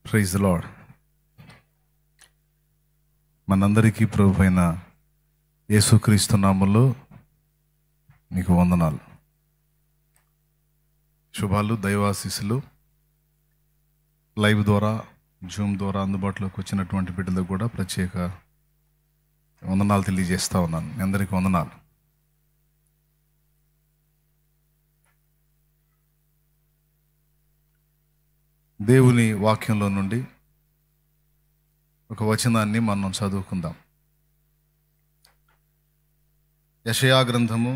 Praise the lord. మనందరికీ ప్రభువైన యేసుక్రీస్తు నామములో మీకు వందనాలు, శుభాలు, దైవాశీస్సులు. లైవ్ ద్వారా, జూమ్ ద్వారా అందుబాటులోకి వచ్చినటువంటి బిడ్డలకు కూడా ప్రత్యేక వందనాలు తెలియజేస్తూ ఉన్నాను. మీ అందరికీ వందనాలు. దేవుని వాక్యంలో నుండి ఒక వచనాన్ని మనం చదువుకుందాం. యెషయా గ్రంథము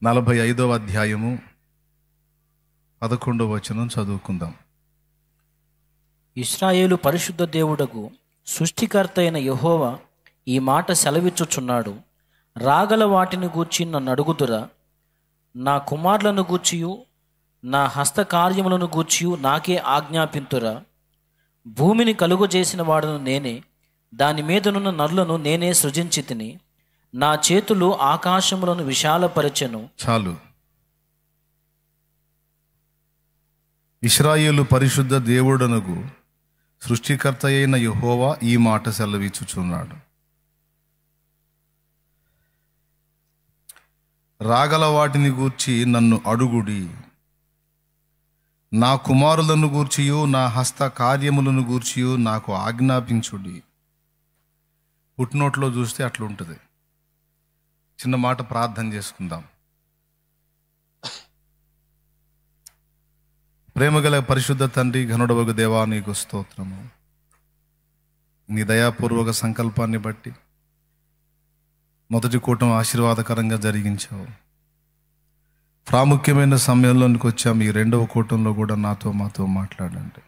45వ అధ్యాయము 11వ వచనం చదువుకుందాం. ఇశ్రాయేలు పరిశుద్ధ దేవుడకు సృష్టికర్త అయిన యెహోవా ఈ మాట సెలవిచ్చుచున్నాడు. రాగల వాటిని గూర్చి నన్ను అడుగుదురా? నా కుమారులను గూర్చియు నా హస్తకార్యములను గూర్చియు నాకే ఆజ్ఞాపింతురా? భూమిని కలుగజేసిన వాడును నేనే, దాని మీదనున్న నరులను నేనే సృజించి తిని, నా చేతులు ఆకాశములను విశాలపరచెను. చాలు. ఇశ్రాయేలు పరిశుద్ధ దేవుడనగు సృష్టికర్త అయిన యెహోవా ఈ మాట సెలవిచ్చుచున్నాడు. రాగల వాటిని గూర్చి నన్ను అడుగుడి, నా కుమారులను గూర్చియు నా హస్త కార్యములను గూర్చియు నాకు ఆజ్ఞాపించుడి. పుట్టినోట్లో చూస్తే అట్లా ఉంటుంది. చిన్న మాట ప్రార్థన చేసుకుందాం. ప్రేమగల పరిశుద్ధ తండ్రి, ఘనుడవగు దేవా, నీకు స్తోత్రము. నీ దయాపూర్వక సంకల్పాన్ని బట్టి మొదటి కూటం ఆశీర్వాదకరంగా జరిగించావు. ప్రాముఖ్యమైన సమయంలోనికి వచ్చాము. ఈ రెండవ కూటంలో కూడా మాతో మాట్లాడండి.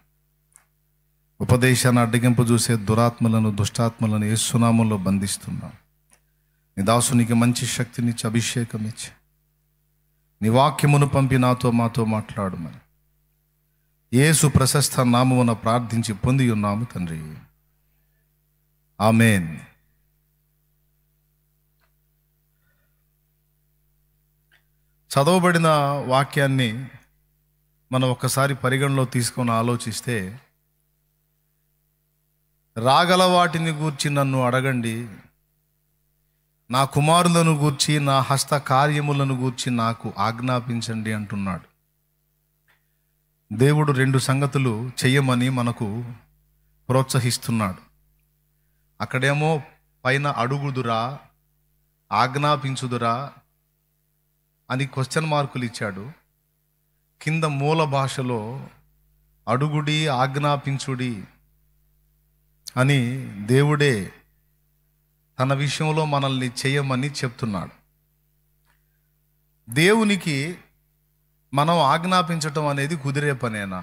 ఉపదేశాన్ని అడ్డగింపు చూసే దురాత్మలను, దుష్టాత్మలను యేసునామంలో బంధిస్తున్నాం. నీ దాసునికి మంచి శక్తినిచ్చి, అభిషేకం ఇచ్చి, నీ వాక్యమును పంపి మాతో మాట్లాడమని యేసు ప్రశస్త నామమున ప్రార్థించి పొంది ఉన్నాము తండ్రి, ఆమేన్. చదవబడిన వాక్యాన్ని మనం ఒక్కసారి పరిగణలో తీసుకొని ఆలోచిస్తే, రాగల వాటిని గూర్చి నన్ను అడగండి, నా కుమారులను గూర్చి నా హస్త కార్యములను గూర్చి నాకు ఆజ్ఞాపించండి అంటున్నాడు. దేవుడు రెండు సంగతులు చెయ్యమని మనకు ప్రోత్సహిస్తున్నాడు. అక్కడేమో పైన అడుగుదురా, ఆజ్ఞాపించుదురా అని క్వశ్చన్ మార్కులు ఇచ్చాడు. కింద మూల భాషలో అడుగుడి, ఆజ్ఞాపించుడి అని దేవుడే తన విషయంలో మనల్ని చేయమని చెప్తున్నాడు. దేవునికి మనం ఆజ్ఞాపించటం అనేది కుదిరే పనేనా?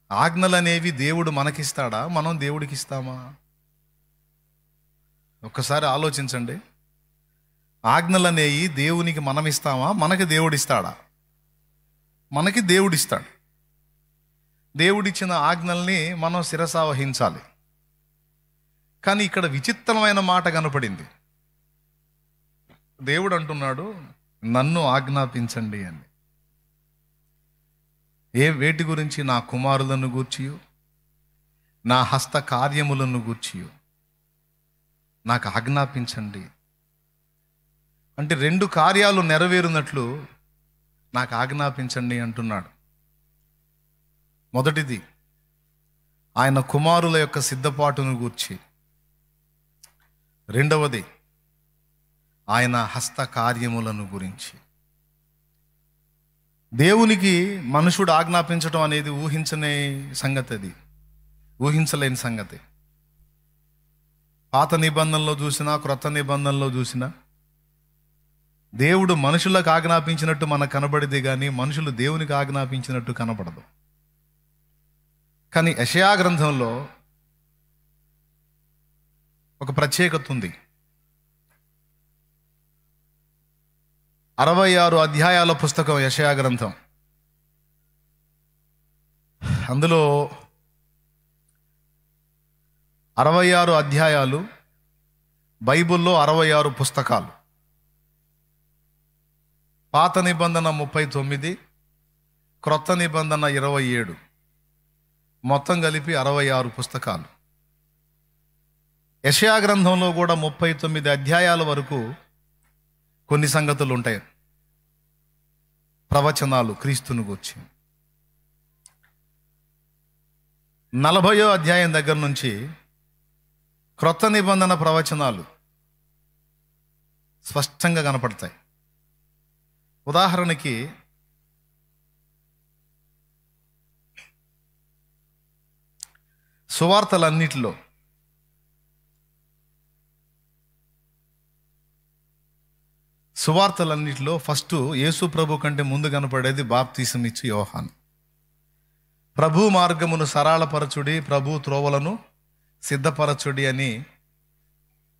ఆజ్ఞలు అనేవి దేవుడు మనకిస్తాడా, మనం దేవుడికి ఇస్తామా? ఒక్కసారి ఆలోచించండి. ఆజ్ఞలు అనేవి దేవునికి మనం ఇస్తామా, మనకి దేవుడిస్తాడా? మనకి దేవుడిస్తాడు. దేవుడిచ్చిన ఆజ్ఞల్ని మనం శిరసా వహించాలి. కానీ ఇక్కడ విచిత్రమైన మాట కనపడింది. దేవుడు అంటున్నాడు, నన్ను ఆజ్ఞాపించండి అని. వేటి గురించి? నా కుమారులను గూర్చియు నా హస్త కార్యములను గూర్చియు నాకు ఆజ్ఞాపించండి. అంటే రెండు కార్యాలు నెరవేరునట్లు నాకు ఆజ్ఞాపించండి అంటున్నాడు. మొదటిది ఆయన కుమారుల యొక్క సిద్ధపాటును గూర్చి, రెండవది ఆయన హస్త కార్యములను గురించి. దేవునికి మనుషుడు ఆజ్ఞాపించడం అనేది ఊహించని సంగతి, అది ఊహించలేని సంగతి. పాత నిబంధనలో చూసినా, క్రొత్త నిబంధనలో చూసినా దేవుడు మనుషులకు ఆజ్ఞాపించినట్టు మనకు కనబడితే కానీ మనుషులు దేవునికి ఆజ్ఞాపించినట్టు కనబడదు. కానీ యెషయా గ్రంథంలో ఒక ప్రత్యేకత ఉంది. 66 అధ్యాయాల పుస్తకం యెషయా గ్రంథం. అందులో 66 అధ్యాయాలు, బైబిల్లో 66 పుస్తకాలు. పాత నిబంధన 39, క్రొత్త నిబంధన 27, మొత్తం కలిపి 66 పుస్తకాలు. యెషయా గ్రంథంలో కూడా 39 అధ్యాయాల వరకు కొన్ని సంగతులు ఉంటాయి, ప్రవచనాలు క్రీస్తును గూర్చి. 40వ అధ్యాయం దగ్గర నుంచి క్రొత్త నిబంధన ప్రవచనాలు స్పష్టంగా కనపడతాయి. ఉదాహరణకి సువార్తలన్నిటిలో ఫస్ట్ యేసు ప్రభు కంటే ముందు కనపడేది బాప్తీసం ఇచ్చు యోహాను. ప్రభు మార్గమును సరళపరచుడి, ప్రభు త్రోవలను సిద్ధపరచుడి అని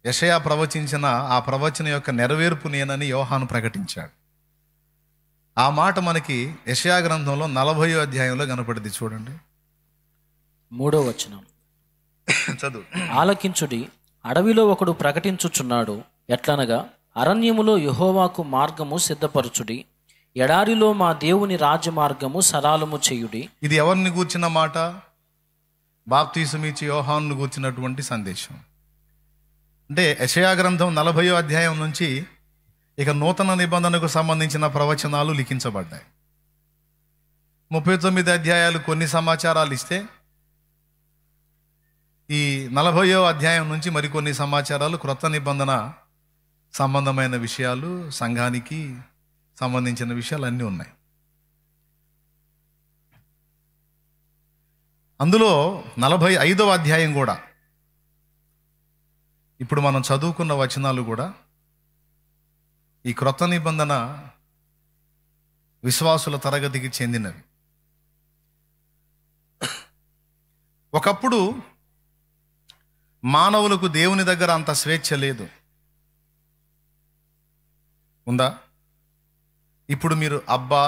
యెషయా ప్రవచించిన ఆ ప్రవచన యొక్క నెరవేర్పు నేనని యోహాను ప్రకటించాడు. ఆ మాట మనకి యెషయా గ్రంథంలో 40వ అధ్యాయంలో కనపడింది. చూడండి 3వ వచనం. చదువు. ఆలకించుడి, అడవిలో ఒకడు ప్రకటించుచున్నాడు, ఎట్లనగా అరణ్యములో యెహోవాకు మార్గము సిద్ధపరచుడి, ఎడారిలో మా దేవుని రాజమార్గము సరళము చేయుడి. ఇది ఎవరిని గూర్చిన మాట? బాప్తీసం ఇచ్చి యోహానును గూర్చినటువంటి సందేశం. అంటే యెషయా గ్రంథం 40వ అధ్యాయం నుంచి ఇక నూతన నిబంధనకు సంబంధించిన ప్రవచనాలు లిఖించబడ్డాయి. 39 అధ్యాయాలు కొన్ని సమాచారాలు ఇస్తే, ఈ 40వ అధ్యాయం నుంచి మరికొన్ని సమాచారాలు, క్రొత్త నిబంధన సంబంధమైన విషయాలు, సంఘానికి సంబంధించిన విషయాలు అన్నీ ఉన్నాయి. అందులో 45వ అధ్యాయం కూడా, ఇప్పుడు మనం చదువుకున్న వచనాలు కూడా ఈ క్రొత్త నిబంధన విశ్వాసుల తరగతికి చెందినవి. ఒకప్పుడు మానవులకు దేవుని దగ్గర అంత స్వేచ్ఛ లేదు. ఉందా? ఇప్పుడు మీరు అబ్బా,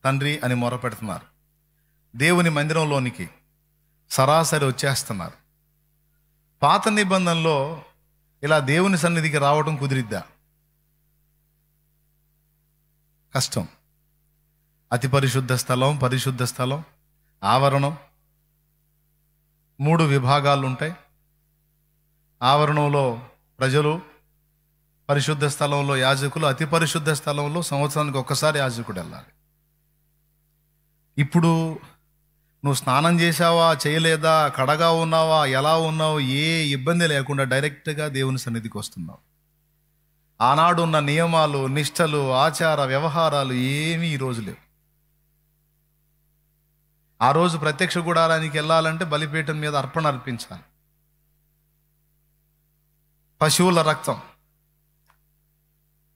తండ్రి అని మొరపెడుతున్నారు. దేవుని మందిరంలోనికి సరాసరి వచ్చేస్తున్నారు. పాత నిబంధనలో ఇలా దేవుని సన్నిధికి రావడం కుదిరిద్దా? కష్టం. అతి పరిశుద్ధ స్థలం, పరిశుద్ధ స్థలం, ఆవరణం, 3 విభాగాలు ఉంటాయి. ఆవరణంలో ప్రజలు, పరిశుద్ధ స్థలంలో యాజకులు, అతి పరిశుద్ధ స్థలంలో సంవత్సరానికి ఒక్కసారి యాజకుడు వెళ్ళాలి. ఇప్పుడు నువ్వు స్నానం చేసావా, చేయలేదా, కడగా ఉన్నావా, ఎలా ఉన్నావు, ఏ ఇబ్బంది లేకుండా డైరెక్ట్గా దేవుని సన్నిధికి వస్తున్నావు. ఆనాడు ఉన్న నియమాలు, నిష్టలు, ఆచార వ్యవహారాలు ఏమీ ఈరోజు లేవు. ఆ రోజు ప్రత్యక్ష గుడారానికి వెళ్ళాలంటే బలిపీఠం మీద అర్పణ అర్పించాలి. పశువుల రక్తం.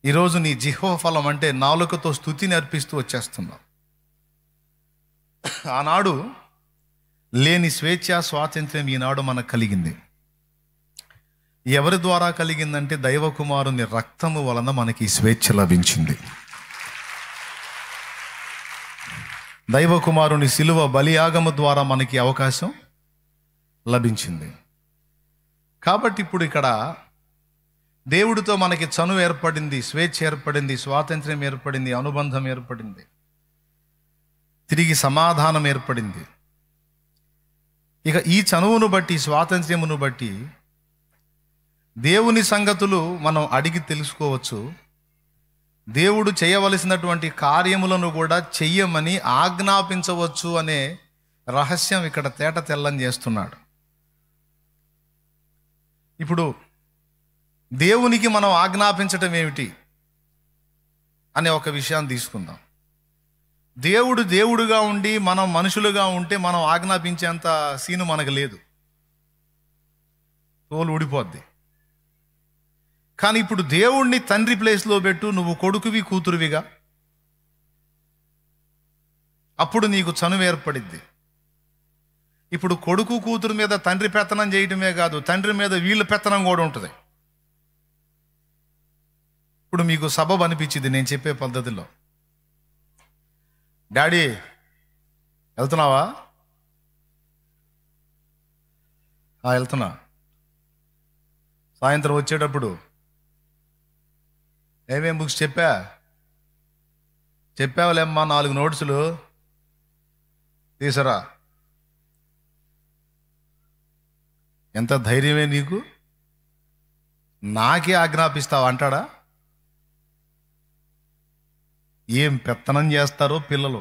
ఈరోజు నీ జిహ్వ ఫలం అంటే నాలుకతో స్తుతిని అర్పిస్తూ వచ్చేస్తున్నావు. ఆనాడు లేని స్వేచ్ఛ, స్వాతంత్ర్యం ఈనాడు మనకు కలిగింది. ఎవరి ద్వారా కలిగిందంటే దైవ కుమారుని రక్తము వలన మనకి స్వేచ్ఛ లభించింది. దైవ కుమారుని శిలువ బలియాగము ద్వారా మనకి అవకాశం లభించింది. కాబట్టి ఇప్పుడు ఇక్కడ దేవుడితో మనకి చనువు ఏర్పడింది, స్వేచ్ఛ ఏర్పడింది, స్వాతంత్ర్యం ఏర్పడింది, అనుబంధం ఏర్పడింది, తిరిగి సమాధానం ఏర్పడింది. ఇక ఈ చనువును బట్టి, స్వాతంత్ర్యమును బట్టి దేవుని సంగతులు మనం అడిగి తెలుసుకోవచ్చు. దేవుడు చేయవలసినటువంటి కార్యములను కూడా చెయ్యమని ఆజ్ఞాపించవచ్చు అనే రహస్యం ఇక్కడ తేట తెల్లం చేస్తున్నాడు. ఇప్పుడు దేవునికి మనం ఆజ్ఞాపించటం ఏమిటి అనే ఒక విషయాన్ని తీసుకుందాం. దేవుడు దేవుడుగా ఉండి మనం మనుషులుగా ఉంటే మనం ఆజ్ఞాపించేంత సీను మనకు లేదు, తోలు ఊడిపోద్ది. కానీ ఇప్పుడు దేవుణ్ణి తండ్రి ప్లేస్లో పెట్టు, నువ్వు కొడుకువి, కూతురువిగా, అప్పుడు నీకు చనువు ఏర్పడిద్ది. ఇప్పుడు కొడుకు కూతురు మీద తండ్రి పెత్తనం చేయటమే కాదు, తండ్రి మీద వీళ్ళ పెత్తనం కూడా ఉంటుంది. ఇప్పుడు మీకు సబబు అనిపించింది నేను చెప్పే పద్ధతిలో. డాడీ వెళ్తున్నావా? వెళ్తున్నా. సాయంత్రం వచ్చేటప్పుడు ఏమేం బుక్స్ చెప్పా? చెప్పావులేమ్మా 4 నోట్సులు తీసురా. ఎంత ధైర్యమే నీకు, నాకే ఆజ్ఞాపిస్తావు అంటాడా? ఏం పెత్తనం చేస్తారో పిల్లలు.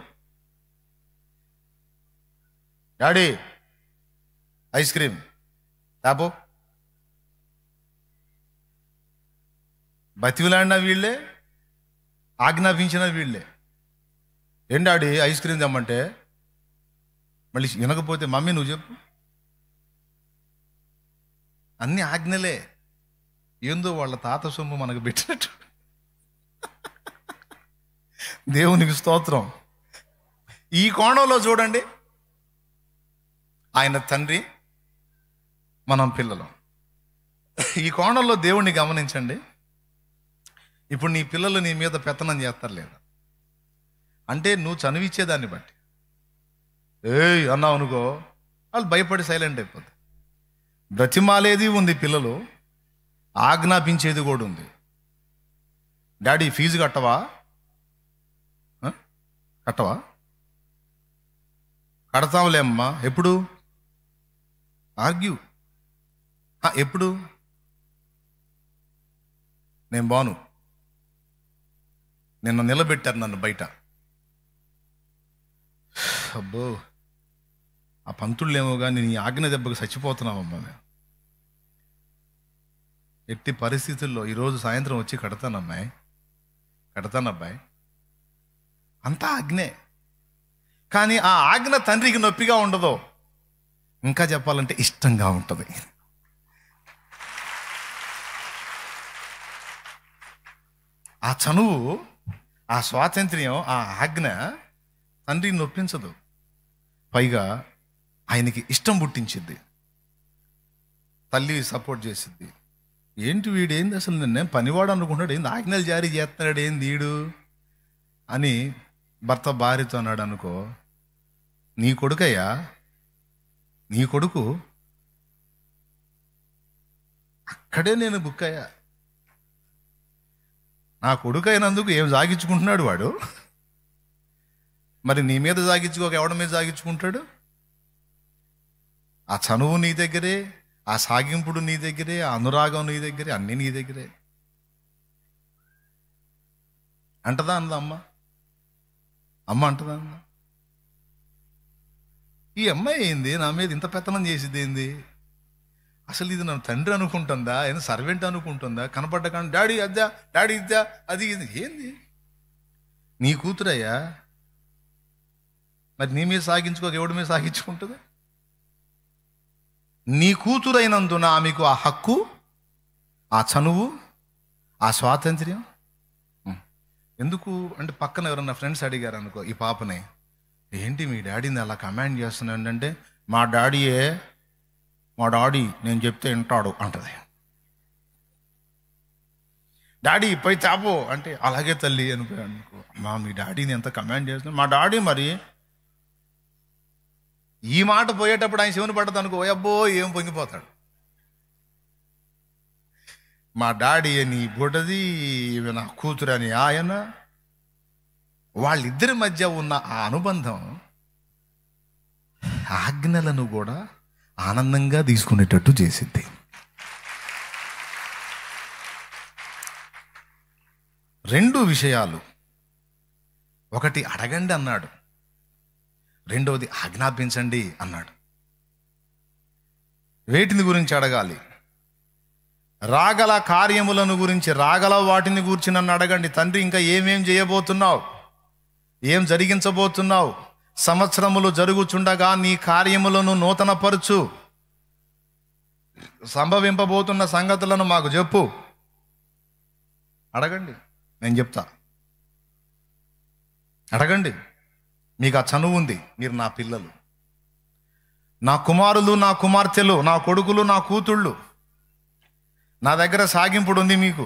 డాడీ ఐస్ క్రీమ్ తాపో, బతివిలాడినా వీళ్ళే, ఆజ్ఞాపించిన వీళ్ళే. ఏం డాడీ ఐస్ క్రీమ్ తెమ్మంటే మళ్ళీ వినకపోతే మమ్మీ నువ్వు చెప్పు. అన్ని ఆజ్ఞలే. ఏందో వాళ్ళ తాత సొమ్ము మనకు పెట్టినట్టు. దేవునికి స్తోత్రం. ఈ కోణంలో చూడండి, ఆయన తండ్రి, మనం పిల్లలు. ఈ కోణంలో దేవుణ్ణి గమనించండి. ఇప్పుడు నీ పిల్లలు నీ మీద పెత్తనం చేస్తారు లేదా అంటే నువ్వు చనువిచ్చేదాన్ని బట్టి ఏయ్ అన్నావు అనుకో, వాళ్ళు భయపడి సైలెంట్ అయిపోతారు. బ్రతిమాలేది ఉంది పిల్లలు, ఆజ్ఞాపించేది కూడా ఉంది. Daddy fee కట్టవా? కట్టవా? కడతాంలే అమ్మా. ఎప్పుడు? ఆర్గ్యూ. ఎప్పుడు? నేను బాను, నిన్న నిలబెట్టారు నన్ను బయట. అబ్బో, ఆ పంతుళ్ళేమో కానీ నీ ఆజ్ఞ దెబ్బకి చచ్చిపోతున్నావమ్మా. ఎట్టి పరిస్థితుల్లో ఈరోజు సాయంత్రం వచ్చి కడతానమ్మాయి, కడతానబ్బాయి. అంతా ఆజ్ఞే. కానీ ఆ ఆజ్ఞ తండ్రికి నొప్పిగా ఉండదు, ఇంకా చెప్పాలంటే ఇష్టంగా ఉంటుంది. ఆ చనువు, ఆ స్వాతంత్ర్యం, ఆ ఆజ్ఞ తండ్రిని నొప్పించదు, పైగా ఆయనకి ఇష్టం పుట్టించిద్ది. తల్లి సపోర్ట్ చేసిద్ది. ఏంటి వీడేంది అసలు, నిన్నే పనివాడు అనుకుంటున్నాడు, ఏంది ఆజ్ఞలు జారీ చేస్తున్నాడు, ఏంది వీడు అని భర్త భార్యతో అన్నాడు అనుకో, నీ కొడుకయ్యా, నీ కొడుకు, అక్కడే నేను బుక్ అయ్యా. నా కొడుకు అయినందుకు ఏం సాగించుకుంటున్నాడు వాడు, మరి నీ మీద సాగించుకోక ఎవడి మీద సాగించుకుంటాడు? ఆ చనువు నీ దగ్గరే, ఆ సాగింపుడు నీ దగ్గరే, ఆ అనురాగం నీ దగ్గరే, అన్నీ నీ దగ్గరే. అంటదా అందా అమ్మ? అమ్మ అంటదా అందా? ఈ అమ్మాయి ఏంది నా మీద ఇంత పెత్తనం చేసింది ఏంది, అసలు ఇది నన్ను తండ్రి అనుకుంటుందా, ఏదో సర్వెంట్ అనుకుంటుందా, కనపడ్డ కానీ డాడీ అద్దా, డాడీ ఇద్దా, అది ఇది ఏంది? నీ కూతురయ్యా, మరి నీ మీద సాగించుకోక ఎవడి మీద సాగించుకుంటుంది? నీ కూతురైనందున ఆమెకు ఆ హక్కు, ఆ చనువు, ఆ స్వాతంత్ర్యం. ఎందుకు అంటే పక్కన ఎవరన్నా ఫ్రెండ్స్ అడిగారు అనుకో ఈ పాపని, ఏంటి మీ డాడీని అలా కమాండ్ చేస్తున్నాడు అంటే, మా డాడీ నేను చెప్తే వింటాడు అంటది. డాడీ పై తాపో అంటే అలాగే తల్లి అనుకో. మా మీ డాడీని ఎంత కమాండ్ చేస్తున్నాడు, మా డాడీ మరి ఈ మాట పోయేటప్పుడు ఆయన శివుని పడ్డది అనుకో, అబ్బో ఏం పొంగిపోతాడు. మా డాడీ అని బుడ్డది, నా కూతురు అని ఆయన, వాళ్ళిద్దరి మధ్య ఉన్న ఆ అనుబంధం ఆజ్ఞలను కూడా ఆనందంగా తీసుకునేటట్టు చేసింది. రెండు విషయాలు, ఒకటి అడగండి అన్నాడు, రెండవది ఆజ్ఞాపించండి అన్నాడు. వేటిని గురించి అడగాలి? రాగల కార్యములను గురించి, రాగల వాటిని గురించి నన్ను అడగండి. తండ్రి ఇంకా ఏమేం చేయబోతున్నావు, ఏం జరిగించబోతున్నావు, సంవత్సరములు జరుగుచుండగా నీ కార్యములను నూతనపరచు, సంభవింపబోతున్న సంగతులను మాకు చెప్పు. అడగండి, నేను చెప్తా. అడగండి, మీకు ఆ చనువు ఉంది, మీరు నా పిల్లలు, నా కుమారులు, నా కుమార్తెలు, నా కొడుకులు, నా కూతుళ్ళు. నా దగ్గర సాగింపుడు ఉంది మీకు.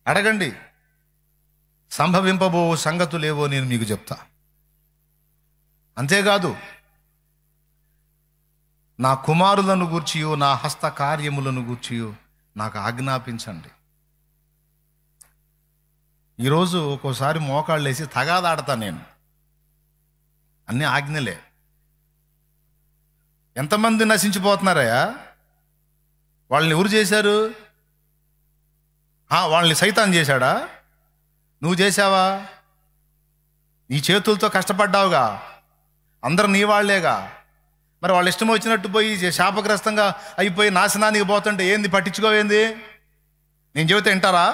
అడగండి, సంభవింపబో సంగతులేవో నేను మీకు చెప్తా. అంతేకాదు, నా కుమారులను గూర్చియో, నా హస్త కార్యములను గూర్చియో నాకు ఆజ్ఞాపించండి. ఈరోజు ఒక్కోసారి మోకాళ్ళు వేసి తగాదాడతా నేను. అన్నీ ఆజ్ఞలే. ఎంతమంది నశించిపోతున్నారయ్యా? వాళ్ళని ఎవరు చేశారు? వాళ్ళని సైతాన్ చేశాడా? నువ్వు చేశావా? నీ చేతులతో కష్టపడ్డావుగా, అందరు నీ వాళ్లేగా. మరి వాళ్ళు ఇష్టం వచ్చినట్టు పోయి శాపగ్రస్తంగా అయిపోయి నాశనానికి పోతుంటే ఏంది పట్టించుకోవేంది? నేను చెబితే వింటారా?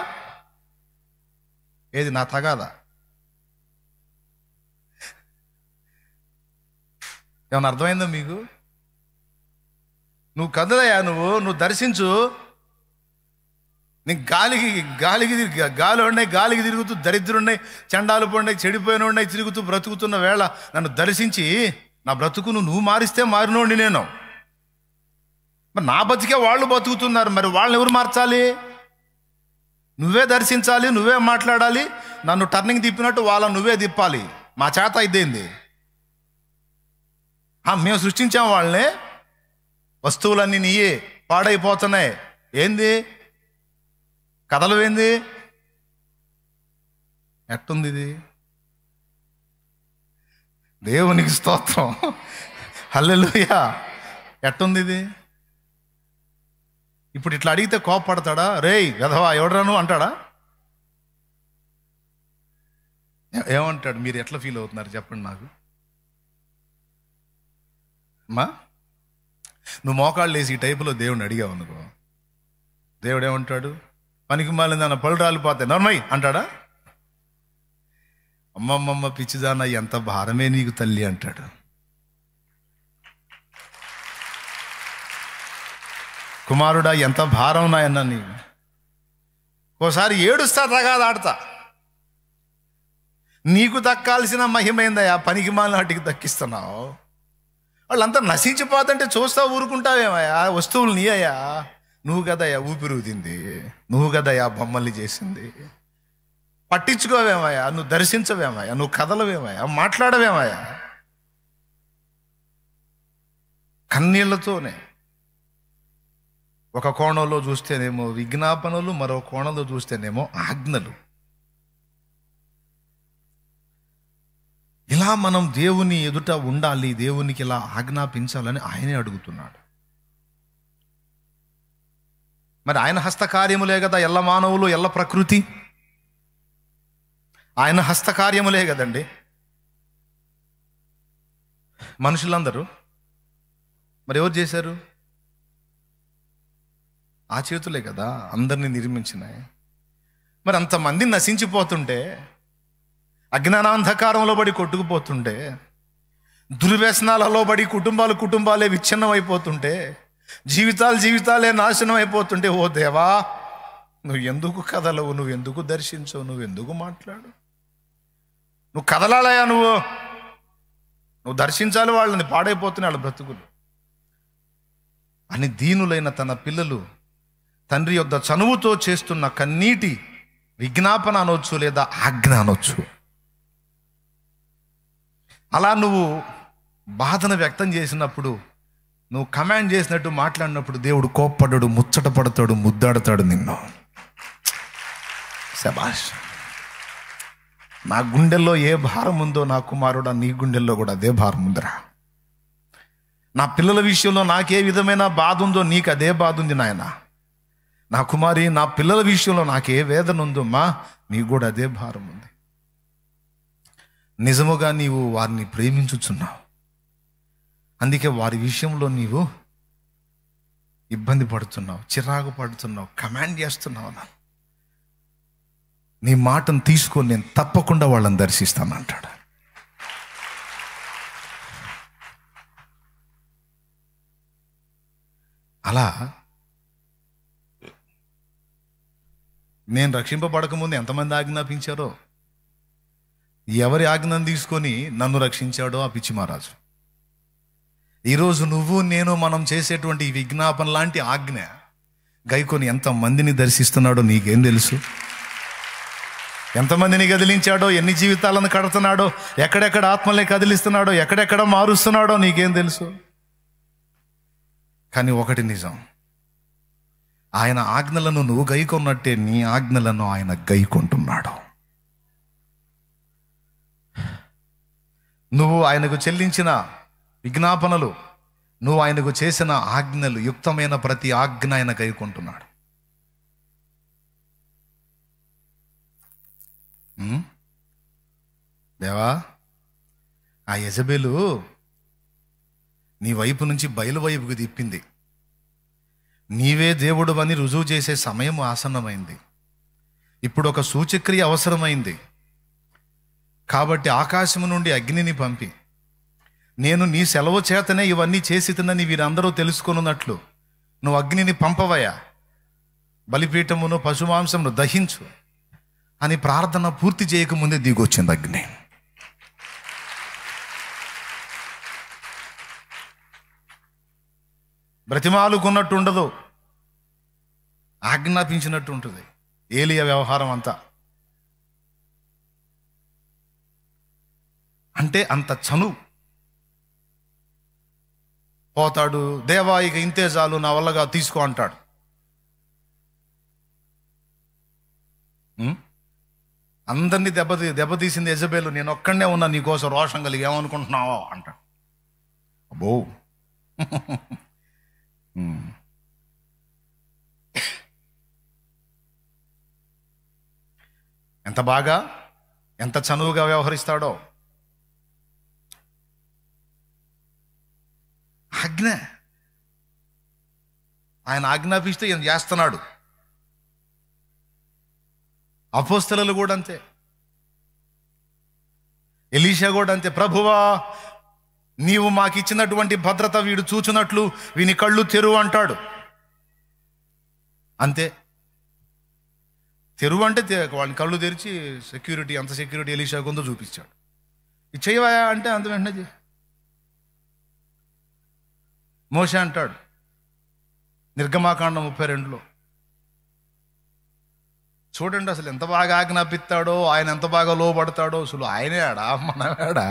ఏది నా తగాదా? ఏమన్నా అర్థమైందా మీకు? నువ్వు కదలయ్యా, నువ్వు దర్శించు. నీకు గాలి ఉన్నాయి, గాలికి తిరుగుతూ దరిద్రున్నాయి, చండాలు పడినాయి, చెడిపోయిన ఉన్నాయి తిరుగుతూ బ్రతుకుతున్న వేళ నన్ను దర్శించి నా బ్రతుకును నువ్వు మారిస్తే మారినోండి నేను. మరి నా బతికే వాళ్ళు బతుకుతున్నారు, మరి వాళ్ళని ఎవరు మార్చాలి? నువ్వే దర్శించాలి, నువ్వే మాట్లాడాలి. నన్ను టర్నింగ్ తిప్పినట్టు వాళ్ళని నువ్వే తిప్పాలి. మా చేత ఇదేంది? మేము సృష్టించాం వాళ్ళని. వస్తువులన్నీ నీయే, పాడైపోతున్నాయి. ఏంది కథలు? ఏంది? ఎట్టుంది ఇది? దేవునికి స్తోత్రం, హల్లెలూయా. ఎట్టుంది ఇది? ఇప్పుడు ఇట్లా అడిగితే కోపపడతాడా? రేయ్ వెధవా ఎవడరాను అంటాడా? ఏమంటాడు? మీరు ఎట్లా ఫీల్ అవుతున్నారు చెప్పండి నాకు. నువ్వు మోకాళ్ళు వేసి ఈ టైపులో దేవుడిని అడిగావు అనుకో, దేవుడు ఏమంటాడు? పనికి మాలిన దాన్ని పళ్ళు రాలిపోతాయి నర్మై అంటాడా? అమ్మమ్మమ్మ పిచ్చిదాన్న ఎంత భారమే నీకు తల్లి అంటాడు. కుమారుడా ఎంత భారం నాయన్న నీకు. ఓసారి ఏడుస్తా, తగాదాడతా. నీకు దక్కాల్సిన మహిమైందయ్యా, పనికి మాలిన వాటికి దక్కిస్తున్నావు. వాళ్ళంతా నశించిపోతుంటే చూస్తా ఊరుకుంటావేమయ్యా? వస్తువులు నీ అయ్యా, నువ్వు కదయ్యా ఊపిరుదింది, నువ్వు కదయ్యా బొమ్మల్ని చేసింది. పట్టించుకోవేమయ్యా? నువ్వు దర్శించవేమయ్యా? నువ్వు కదలవేమయ్యా? మాట్లాడవేమయ్యా? కన్నీళ్లతోనే. ఒక కోణంలో చూస్తేనేమో విజ్ఞాపనలు, మరో కోణంలో చూస్తేనేమో ఆజ్ఞలు. ఇలా మనం దేవుని ఎదుట ఉండాలి, దేవునికి ఇలా ఆజ్ఞాపించాలని ఆయనే అడుగుతున్నాడు. మరి ఆయన హస్తకార్యములే కదా ఎల్ల మానవులు, ఎల్ల ప్రకృతి. ఆయన హస్తకార్యములే కదండి మనుషులందరూ. మరి ఎవరు చేశారు? ఆ చేతులే కదా అందరినీ నిర్మించినాయి. మరి అంతమంది నశించిపోతుంటే, అజ్ఞానాంధకారంలో పడి కొట్టుకుపోతుంటే, దుర్వ్యసనాలలో పడి కుటుంబాలే విచ్ఛిన్నం అయిపోతుంటే, జీవితాలే నాశనం అయిపోతుంటే, ఓ దేవా నువ్వు ఎందుకు కదలవు? నువ్వు ఎందుకు దర్శించవు? నువ్వు ఎందుకు మాట్లాడు? నువ్వు కదలాలయా, నువ్వు దర్శించాలి వాళ్ళని, పాడైపోతున్నాయి వాళ్ళ బ్రతుకులు అని దీనులైన తన పిల్లలు తండ్రి యొద్ద చనువుతో చేస్తున్న కన్నీటి విజ్ఞాపన అనొచ్చు, లేదా ఆజ్ఞ అనొచ్చు. అలా నువ్వు బాధను వ్యక్తం చేసినప్పుడు, నువ్వు కమాండ్ చేసినట్టు మాట్లాడినప్పుడు దేవుడు కోప్పడ్డాడు, ముచ్చట పడతాడు, ముద్దాడతాడు నిన్ను. శభాష్. నా గుండెల్లో ఏ భారం ఉందో నా కుమారుడా, నీ గుండెల్లో కూడా అదే భారం ఉందిరా. నా పిల్లల విషయంలో నాకే విధమైన బాధ ఉందో నీకు అదే బాధ ఉంది నాయన. నా కుమారి, నా పిల్లల విషయంలో నాకు ఏ వేదన ఉందో మా, నీకు కూడా అదే భారం ఉంది. నిజముగా నీవు వారిని ప్రేమించుచున్నావు, అందుకే వారి విషయంలో నీవు ఇబ్బంది పడుతున్నావు, చిరాకు పడుతున్నావు, కమాండ్ చేస్తున్నావు. నీ మాటను తీసుకొని నేను తప్పకుండా వాళ్ళని దర్శిస్తానంటాడు. అలా నేను రక్షింపబడకముందు ఎంతమంది ఆజ్ఞాపించారో, ఎవరి ఆజ్ఞను తీసుకొని నన్ను రక్షించాడో ఆ పిచ్చి మహారాజు. ఈరోజు నువ్వు నేను మనం చేసేటువంటి ఈ విజ్ఞాపన లాంటి ఆజ్ఞ గైకొని ఎంతమందిని దర్శిస్తున్నాడో నీకేం తెలుసు? ఎంతమందిని కదిలించాడో, ఎన్ని జీవితాలను కడుతున్నాడో, ఎక్కడెక్కడ ఆత్మలే కదిలిస్తున్నాడో, ఎక్కడెక్కడ మారుస్తున్నాడో నీకేం తెలుసు? కానీ ఒకటి నిజం, ఆయన ఆజ్ఞలను నువ్వు గైకొన్నట్టే నీ ఆజ్ఞలను ఆయన గైకొంటున్నాడు. నువ్వు ఆయనకు చెల్లించిన విజ్ఞాపనలు, నువ్వు ఆయనకు చేసిన ఆజ్ఞలు, యుక్తమైన ప్రతి ఆజ్ఞ ఆయన కైకొంటున్నాడు. దేవా, ఆ యెజబెలు నీ వైపు నుంచి బయలు వైపుకు తిప్పింది. నీవే దేవుడు అని రుజువు చేసే సమయం ఆసన్నమైంది. ఇప్పుడు ఒక సూచక్రియ అవసరమైంది. కాబట్టి ఆకాశము నుండి అగ్నిని పంపి, నేను నీ సెలవు చేతనే ఇవన్నీ చేసినని వీరందరూ తెలుసుకొనున్నట్లు నువ్వు అగ్నిని పంపవయ్యా, బలిపీఠమును పశుమాంసమును దహించు అని ప్రార్థన పూర్తి చేయకముందే దిగొచ్చింది అగ్ని. బ్రతిమాలుకున్నట్టు ఉండదు, ఆజ్ఞాపించినట్టు ఉంటుంది ఏలియా వ్యవహారం అంతా. అంటే అంత చనువు. పోతాడు, దేవా ఇక ఇంతే చాలు, నా వల్లగా తీసుకో అంటాడు. అందరినీ దెబ్బతీసింది యెజబెలు. నేను ఒక్కడనే ఉన్నా నీకోసం రోషం కలిగి, ఏమనుకుంటున్నావో అంటాడు. అబ్బో, ఎంత బాగా, ఎంత చనువుగా వ్యవహరిస్తాడో. ఆజ్ఞ, ఆయన ఆజ్ఞాపిస్తే ఈయన చేస్తున్నాడు. అపోస్తలులు కూడా అంతే, ఎలీషా కూడా అంతే. ప్రభువా, నీవు మాకు ఇచ్చినటువంటి భద్రత వీడు చూచున్నట్లు వీని కళ్ళు తెరువు అంటాడు. అంతే, తెరువు అంటే వాడిని కళ్ళు తెరిచి సెక్యూరిటీ, అంత సెక్యూరిటీ ఎలీషా కొందో చూపించాడు. ఇది చేయవా అంటే అంత వెంటనే మోషే అంటాడు నిర్గమాకాండం 32లో. చూడండి అసలు ఎంత బాగా ఆజ్ఞాపిస్తాడో, ఆయన ఎంత బాగా లోబడతాడో. అసలు ఆయనే ఆడా, మనమేడా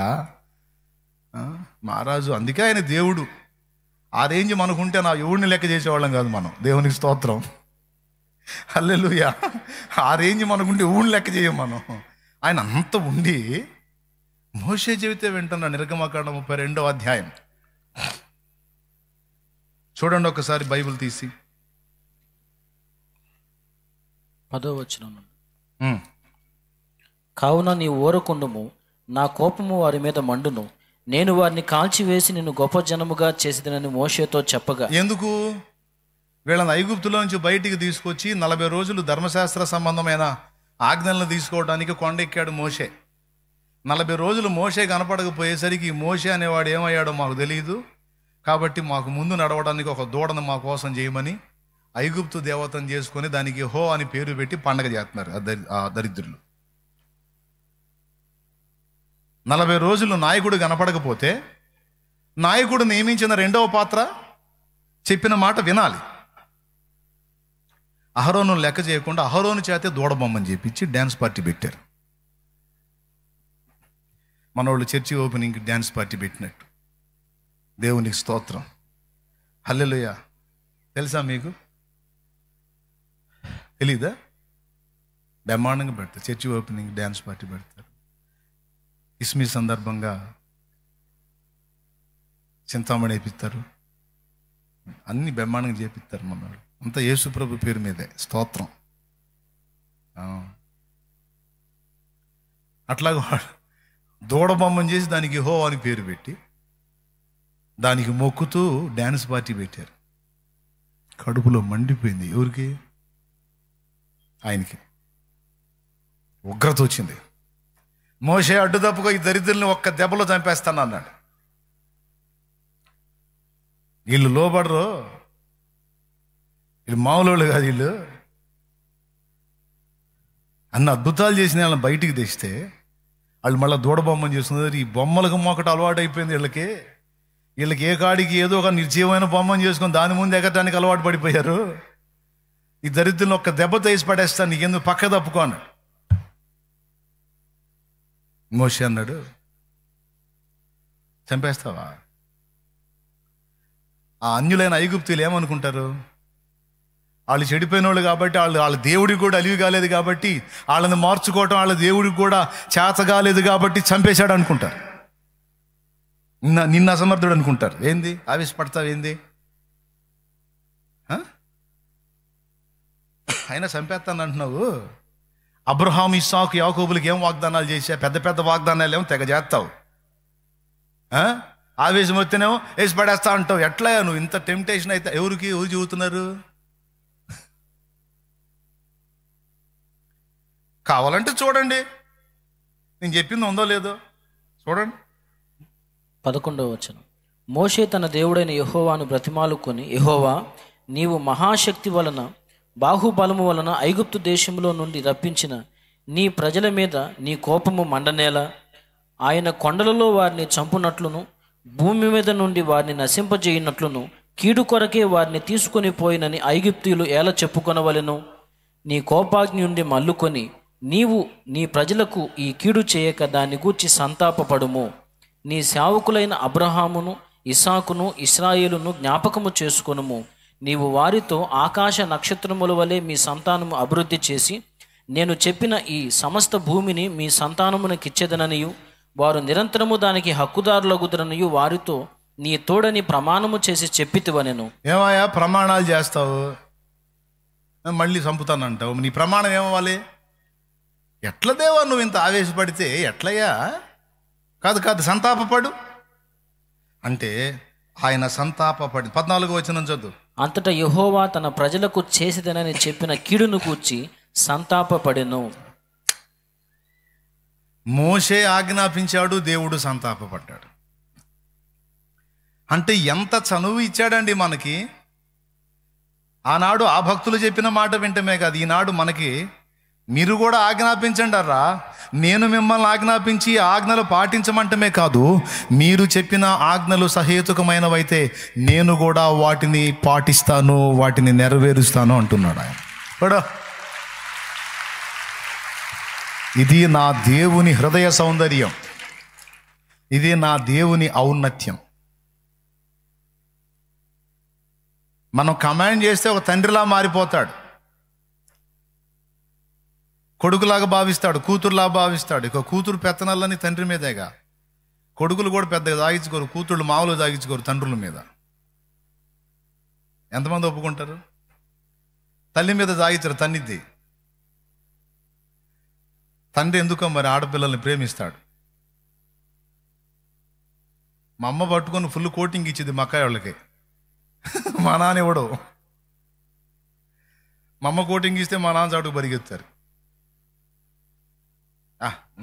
మహారాజు. అందుకే ఆయన దేవుడు. ఆ రేంజ్ మనకుంటే నా ఎవడిని లెక్క చేసేవాళ్ళం కాదు మనం. దేవునికి స్తోత్రం, హల్లెలూయా. ఆ రేంజ్ మనకుంటే ఎవడిని లెక్క చేయం మనం. ఆయన అంత ఉండి మోషే చెబితే వింటున్నా. నిర్గమాకాండం 32వ అధ్యాయం చూడండి ఒకసారి బైబిల్ తీసి 10వ వచనం. కావున నీ ఊరకుండుము, నా కోపము వారి మీద మండును, నేను వారిని కాల్చివేసి నిన్ను గొప్ప జనముగా చేసేదనని మోషేతో చెప్పగా. ఎందుకు? వీళ్ళని ఐగుప్తులో నుంచి బయటికి తీసుకొచ్చి 40 రోజులు ధర్మశాస్త్ర సంబంధమైన ఆజ్ఞలను తీసుకోవడానికి కొండెక్కాడు మోషే. 40 రోజులు మోషే కనపడకపోయేసరికి మోషే అనేవాడు ఏమయ్యాడో మాకు తెలియదు, కాబట్టి మాకు ముందు నడవడానికి ఒక దూడను మా కోసం చేయమని ఐగుప్తు దేవతను చేసుకొని దానికి హో అని పేరు పెట్టి పండగ చేస్తున్నారు ఆ దరిద్రులు. 40 రోజులు నాయకుడు కనపడకపోతే నాయకుడు నియమించిన రెండవ పాత్ర చెప్పిన మాట వినాలి. అహరోను లెక్క చేయకుండా అహరోను చేతే దూడబొమ్మని చేపించి డ్యాన్స్ పార్టీ పెట్టారు. మనోళ్ళు చర్చి ఓపెనింగ్కి డ్యాన్స్ పార్టీ పెట్టినట్టు. దేవునికి స్తోత్రం, హల్లెలూయా. తెలుసా మీకు? తెలీదా? బ్రహ్మాండంగా పెడతారు చర్చి ఓపెనింగ్, డ్యాన్స్ పార్టీ పెడతారు. క్రిస్మస్ సందర్భంగా చింతామణి వేపిస్తారు, అన్ని బ్రహ్మాండంగా చేపిస్తారు. మనోళ్ళు అంతా యేసు ప్రభు పేరు మీదే. స్తోత్రం. అట్లాగా దూడబొమ్మని చేసి దానికి హో అని పేరు పెట్టి దానికి మొక్కుతూ డ్యాన్స్ పార్టీ పెట్టారు. కడుపులో మండిపోయింది. ఎవరికి? ఆయనకి ఉగ్రత వచ్చింది. మోషే అడ్డు తప్పుగా ఈ దరిద్రుల్ని ఒక్క దెబ్బలో చంపేస్తాను అన్నాడు. వీళ్ళు లోబడరు, వీళ్ళు మామూలు కాదు. వీళ్ళు అన్ని అద్భుతాలు చేసిన వాళ్ళని బయటికి తెస్తే వాళ్ళు మళ్ళీ దూడబొమ్మని చేస్తున్నారు. ఈ బొమ్మలకు మొక్కటి అలవాటు అయిపోయింది వీళ్ళకి. వీళ్ళకి ఏ కాడికి ఏదో ఒక నిర్జీవమైన బొమ్మను చేసుకొని దాని ముందు ఎగటానికి అలవాటు పడిపోయారు. ఈ దరిద్రులను ఒక్క దెబ్బ తీసి పడేస్తాను, నీకెందుకు పక్క తప్పుకో అన్నాడు. మోషే అన్నాడు, చంపేస్తావా? ఆ అన్యులైన ఐగుప్తీయులు ఏమనుకుంటారు? వాళ్ళు చెడిపోయిన వాళ్ళు కాబట్టి, వాళ్ళ దేవుడికి కూడా అలివి కాలేదు కాబట్టి, వాళ్ళని మార్చుకోవటం వాళ్ళ దేవుడికి కూడా చేత కాలేదు కాబట్టి చంపేశాడు అనుకుంటారు. నిన్న అసమర్థుడు అనుకుంటారు. ఏంది ఆవేశపడతావు ఏంది? అయినా చంపేస్తాను అంటున్నావు. అబ్రహాం, ఇస్సాకు, యాకోబులకి ఏం వాగ్దానాలు చేశా? పెద్ద పెద్ద వాగ్దానాలు ఏమో తెగ చేస్తావు. ఆవేశం వస్తేనేమో వేసి పడేస్తా అంటావు. ఎట్లా నువ్వు ఇంత టెంప్టేషన్ అయితే ఎవరు చెబుతున్నారు? కావాలంటే చూడండి, నేను చెప్పింది ఉందో లేదో చూడండి. 11వ వచనం. మోషే తన దేవుడైన యెహోవాను బ్రతిమాలుకొని, యెహోవా, నీవు మహాశక్తి వలన బాహుబలము వలన ఐగుప్తు దేశంలో నుండి రప్పించిన నీ ప్రజల మీద నీ కోపము మండనేలా? ఆయన కొండలలో వారిని చంపునట్లును భూమి మీద నుండి వారిని నశింపజేయనట్లును కీడు కొరకే వారిని తీసుకొని పోయినని ఐగుప్తీయులు ఎలా చెప్పుకొనవలెను? నీ కోపాగ్ని నుండి మల్లుకొని నీవు నీ ప్రజలకు ఈ కీడు చేయక దాన్ని గూర్చి సంతాపపడుము. నీ సేవకులైన అబ్రహామును, ఇస్సాకును, ఇశ్రాయేలును జ్ఞాపకము చేసుకొనుము. నీవు వారితో ఆకాశ నక్షత్రముల వలె మీ సంతానము అభివృద్ధి చేసి నేను చెప్పిన ఈ సమస్త భూమిని మీ సంతానమునకిచ్చేదననియు వారు నిరంతరము దానికి హక్కుదారులగుదరనియు వారితో నీ తోడని ప్రమాణము చేసి చెప్పితివనెను. ఏమయ్యా ప్రమాణాలు చేస్తావు, మళ్ళీ చంపుతానంటావు? నీ ప్రమాణం ఏమవ్వాలి? ఎట్ల దేవా నువ్వు ఇంత ఆవేశపడితే ఎట్లయ్యా? కాదు సంతాపపడు అంటే ఆయన సంతాపపడి 14వ వచనం చదువు. అంతటా యెహోవా తన ప్రజలకు చేసేదనని చెప్పిన కీడును గూర్చి సంతాపపడెను. మోషే ఆజ్ఞాపించాడు, దేవుడు సంతాపపడ్డాడు. అంటే ఎంత చనువు ఇచ్చాడండి మనకి. ఆనాడు ఆ భక్తులు చెప్పిన మాట వింటమే కాదు, ఈనాడు మనకి మీరు కూడా ఆజ్ఞాపించండి అర్రా, నేను మిమ్మల్ని ఆజ్ఞాపించి ఆజ్ఞలు పాటించమంటమే కాదు, మీరు చెప్పిన ఆజ్ఞలు సహేతుకమైనవైతే నేను కూడా వాటిని పాటిస్తాను, వాటిని నెరవేరుస్తాను అంటున్నాడు ఆయన. కూడా ఇది నా దేవుని హృదయ సౌందర్యం, ఇది నా దేవుని ఔన్నత్యం. మనం కమాండ్ చేస్తే ఒక తండ్రిలా మారిపోతాడు, కొడుకులాగా భావిస్తాడు, కూతురులాగా భావిస్తాడు. ఇక కూతురు పెత్తనాలని తండ్రి మీదేగా. కొడుకులు కూడా పెద్దగా దాగించుకోరు, కూతుళ్ళు మామూలుగా దాగించుకోరు తండ్రుల మీద. ఎంతమంది ఒప్పుకుంటారు? తల్లి మీద దాగించరు, తన్నిద్ది. తండ్రి ఎందుకో మరి ఆడపిల్లల్ని ప్రేమిస్తాడు. మా అమ్మ పట్టుకొని ఫుల్ కోటింగ్ ఇచ్చింది మా అక్కయ్య వాళ్ళకి, మా నాన్న ఇవ్వడు. మా అమ్మ కోటింగ్ ఇస్తే మా నాన్న చాటుకు పరిగెత్తారు.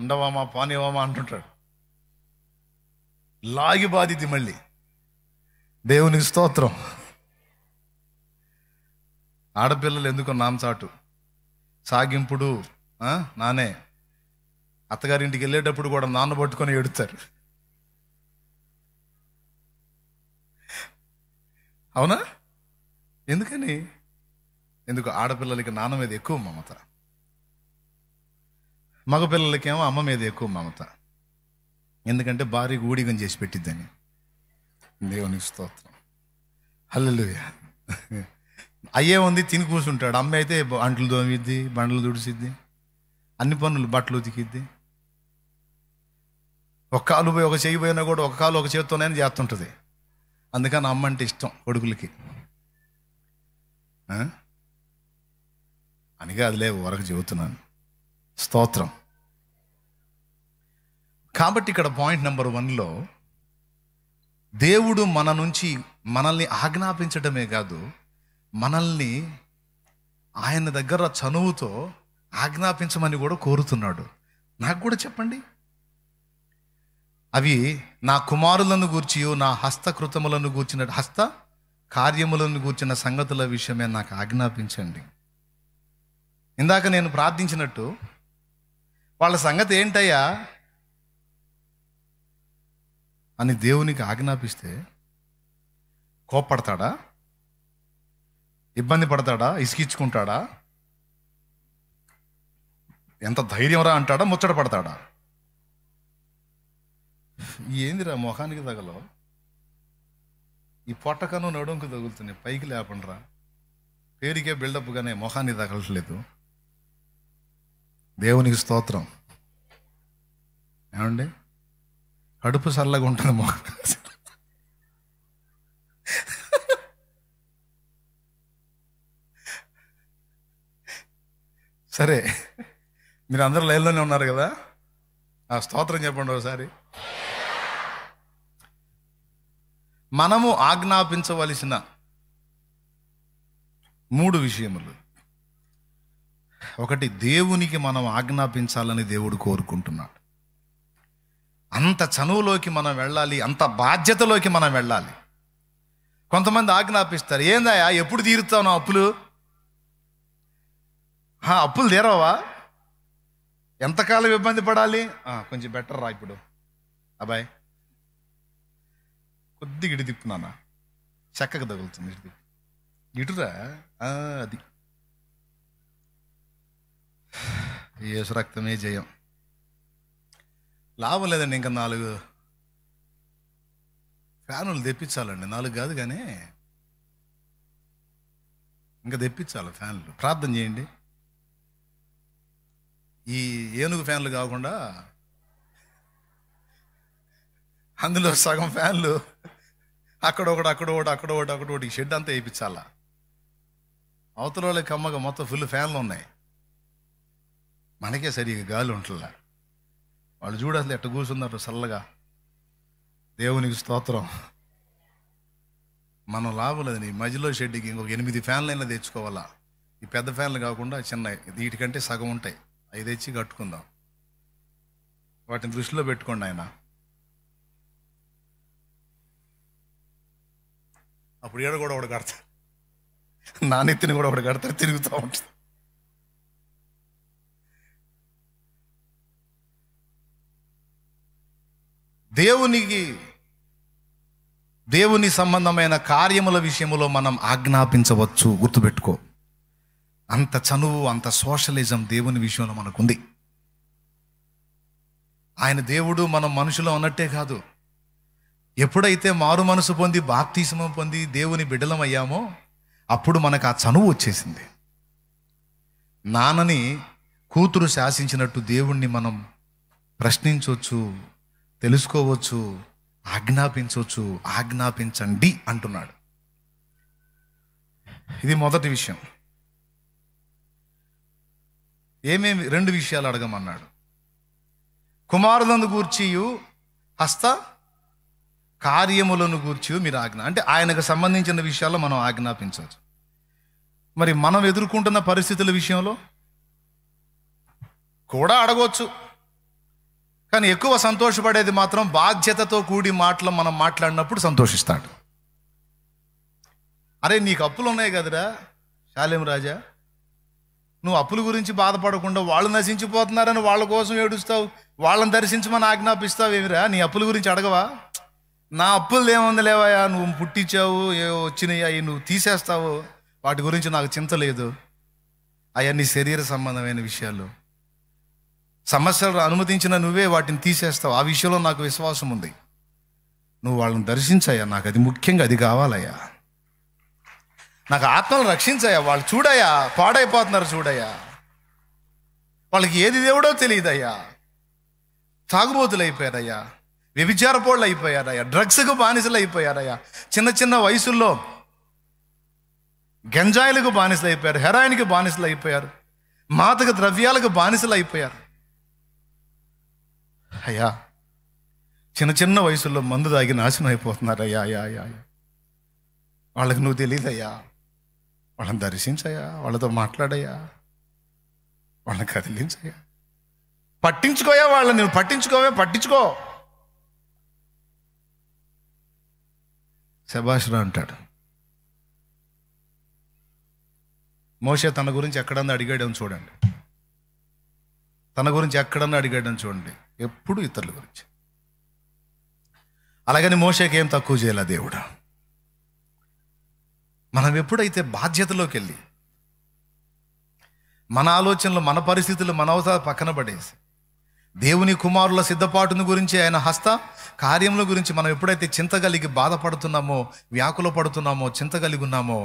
ఉండవామా పానివామా అంటుంటాడు, లాగి బాధితి. మళ్ళీ దేవునికి స్తోత్రం. ఆడపిల్లలు ఎందుకో నామచాటు, సాగింపుడు. నానే అత్తగారింటికి వెళ్ళేటప్పుడు కూడా నాన్న పట్టుకొని ఎడుతారు. అవునా? ఎందుకని? ఎందుకు? ఆడపిల్లలకి నాన్న మీద ఎక్కువ మమత, మగపిల్లలకేమో అమ్మ మీద ఎక్కువ మమత. ఎందుకంటే భార్యకు ఊడిగం చేసి పెట్టిద్దని. దేవునికి స్తోత్రం, హల్లెలూయా. అయ్యే ఉంది, తిని కూర్చుంటాడు. అమ్మ అయితే అంట్లు తోమిద్ది, బండలు తుడిసిద్ది, అన్ని పనులు, బట్టలు ఉతికిద్ది. ఒక కాలు పోయి ఒక చెయ్యి పోయినా కూడా ఒక కాలు ఒక చేత్తోనే చేస్తుంటుంది. అందుకని అమ్మ అంటే ఇష్టం కొడుకులకి. అనిగా అదిలే వరకు చెబుతున్నాను. స్తోత్రం. కాబట్టి ఇక్కడ పాయింట్ నెంబర్ 1లో దేవుడు మనల్ని ఆజ్ఞాపించడమే కాదు, మనల్ని ఆయన దగ్గర చనువుతో ఆజ్ఞాపించమని కూడా కోరుతున్నాడు. నాకు కూడా చెప్పండి, అవి నా కుమారులను గూర్చి, నా హస్తకృతములను గూర్చిన, హస్త కార్యములను గూర్చిన సంగతుల విషయమే నాకు ఆజ్ఞాపించండి. ఇందాక నేను ప్రార్థించినట్టు వాళ్ళ సంగతి ఏంటయ్యా అని దేవునికి ఆజ్ఞాపిస్తే కోప్పడతాడా? ఇబ్బంది పడతాడా? ఇసుకిచ్చుకుంటాడా? ఎంత ధైర్యం రా అంటాడా? ముచ్చట పడతాడా? ఏందిరా మొఖానికి తగలో, ఈ పొట్టకను నడుంకు తగులుతున్నాయి, పైకి లేపండిరా, పేరుకే బిల్డప్గానే మొఖానికి తగలట్లేదు. దేవునికి స్తోత్రం. ఏమండి? కడుపు చల్లగా ఉంటుంది మొహం. సరే, మీరు అందరూ లైన్లోనే ఉన్నారు కదా, ఆ స్తోత్రం చెప్పండి ఒకసారి. మనము ఆజ్ఞాపించవలసిన 3 విషయములు. ఒకటి, దేవునికి మనం ఆజ్ఞాపించాలని దేవుడు కోరుకుంటున్నాడు. అంత చనువులోకి మనం వెళ్ళాలి, అంత బాధ్యతలోకి మనం వెళ్ళాలి. కొంతమంది ఆజ్ఞాపిస్తారు, ఏందయ్యా ఎప్పుడు తీరుతావు నా అప్పులు? అప్పులు తీరవా? ఎంతకాలం ఇబ్బంది పడాలి? కొంచెం బెటర్ రా ఇప్పుడు అబ్బాయి, కొద్దిగా ఇటు తిప్పున్నానా, చెక్కకు తగులుతుంది, ఇటురా. అది యేసు రక్తమే జయం. లాభం లేదండి, ఇంకా 4 ఫ్యానులు తెప్పించాలండి. 4 కాదు కానీ ఇంకా తెప్పించాలి ఫ్యాన్లు. ప్రార్థన చేయండి. ఈ ఏనుగు ఫ్యాన్లు కాకుండా అందులో సగం ఫ్యాన్లు అక్కడొకటి ఈ షెడ్ అంతా వేయించాలా. అవతల వాళ్ళకి కమ్మగా మొత్తం ఫుల్ ఫ్యాన్లు ఉన్నాయి, మనకే సరిగా గాలి ఉంటుందా. వాళ్ళు చూడ అసలు ఎట్ట కూర్చున్నారు చల్లగా. దేవునికి స్తోత్రం. మనం లాభం లేదని ఈ మధ్యలో షెడ్కి ఇంకొక 8 ఫ్యాన్లైనా తెచ్చుకోవాలా. ఈ పెద్ద ఫ్యాన్లు కాకుండా చిన్న, వీటికంటే సగం ఉంటాయి, అవి తెచ్చి కట్టుకుందాం. వాటిని దృష్టిలో పెట్టుకోండి ఆయన. అప్పుడు ఈడ కూడా ఒకటి కడతారు, నా నెత్తిని కూడా ఒకటి కడతారు, తిరుగుతూ ఉంటుంది. దేవుని సంబంధమైన కార్యముల విషయములో మనం ఆజ్ఞాపించవచ్చు. గుర్తుపెట్టుకో, అంత చనువు, అంత సోషలిజం దేవుని విషయంలో మనకుంది. ఆయన దేవుడు, మనం మనుషులు అన్నట్టే కాదు. ఎప్పుడైతే మారు మనసు పొంది బాప్తిస్మం పొంది దేవుని బిడ్డలం అయ్యామో అప్పుడు మనకు ఆ చనువు వచ్చేసింది. నాన్నని కూతురు శాసించినట్టు దేవుణ్ణి మనం ప్రశ్నించవచ్చు, తెలుసుకోవచ్చు, ఆజ్ఞాపించవచ్చు. ఆజ్ఞాపించండి అంటున్నాడు. ఇది మొదటి విషయం. ఏమేమి 2 విషయాలు అడగమన్నాడు. కుమారులను గూర్చియు హస్త కార్యములను గూర్చి మీరు అంటే ఆయనకు సంబంధించిన విషయాల్లో మనం ఆజ్ఞాపించవచ్చు. మరి మనం ఎదుర్కొంటున్న పరిస్థితుల విషయంలో కూడా అడగవచ్చు. కానీ ఎక్కువ సంతోషపడేది మాత్రం బాధ్యతతో కూడి మాటలు మనం మాట్లాడినప్పుడు సంతోషిస్తాడు. అరే నీకు అప్పులు ఉన్నాయి కదరా శాలేం రాజా, నువ్వు అప్పుల గురించి బాధపడకుండా వాళ్ళు నశించిపోతున్నారని వాళ్ళ కోసం ఏడుస్తావు, వాళ్ళని దర్శించమని ఆజ్ఞాపిస్తావు. ఏమిరా నీ అప్పుల గురించి అడగవా? నా అప్పులు ఏముంది లేవయా, నువ్వు పుట్టించావు, ఏవో వచ్చినాయి, అవి నువ్వు తీసేస్తావు, వాటి గురించి నాకు చింత లేదు. అవన్నీ శరీర సంబంధమైన విషయాలు. సమస్యలు అనుమతించిన నువ్వే వాటిని తీసేస్తావు. ఆ విషయంలో నాకు విశ్వాసం ఉంది. నువ్వు వాళ్ళని దర్శించాయా, నాకు అది ముఖ్యంగా, అది కావాలయ్యా. నాకు ఆత్మను రక్షించాయా, వాళ్ళు చూడయా పాడైపోతున్నారు, చూడయా, వాళ్ళకి ఏది దేవుడో తెలియదయ్యా, తాగుబోతులు అయిపోయారయ్యా, వ్యభిచారపోళ్ళు అయిపోయారయ్యా, డ్రగ్స్కు బానిసలు అయిపోయారయ్యా, చిన్న చిన్న వయసుల్లో గంజాయిలకు బానిసలు అయిపోయారు, హెరాయిన్కి బానిసలు అయిపోయారు, మాదక ద్రవ్యాలకు బానిసలు అయిపోయారు అయ్యా. చిన్న చిన్న వయసుల్లో మందు తాగి నాశనం అయిపోతున్నారు అయ్యా. అయ్యా అయ్యా వాళ్ళకి నువ్వు తెలియదయ్యా. వాళ్ళని దర్శించయ్యా, వాళ్ళతో మాట్లాడయ్యా, వాళ్ళని కదిలించయ్యా, పట్టించుకోయా, వాళ్ళని నువ్వు పట్టించుకో. శభాషురా అంటాడు. మోషే తన గురించి ఎక్కడన్నా అడిగాడని చూడండి, తన గురించి ఎక్కడన్నా అడిగాడని చూడండి, ఎప్పుడు ఇతరుల గురించి. అలాగని మోషేకి ఏం తక్కువ చేయాల దేవుడు. మనం ఎప్పుడైతే బాధ్యతలోకి వెళ్ళి మన ఆలోచనలు, మన పరిస్థితులు, మన అవసరాలు పక్కన పడేసి దేవుని కుమారుల సిద్ధపాటును గురించి, ఆయన హస్త కార్యముల గురించి మనం ఎప్పుడైతే చింత కలిగి బాధపడుతున్నామో, వ్యాకుల పడుతున్నామో, చింత కలిగి ఉన్నామో,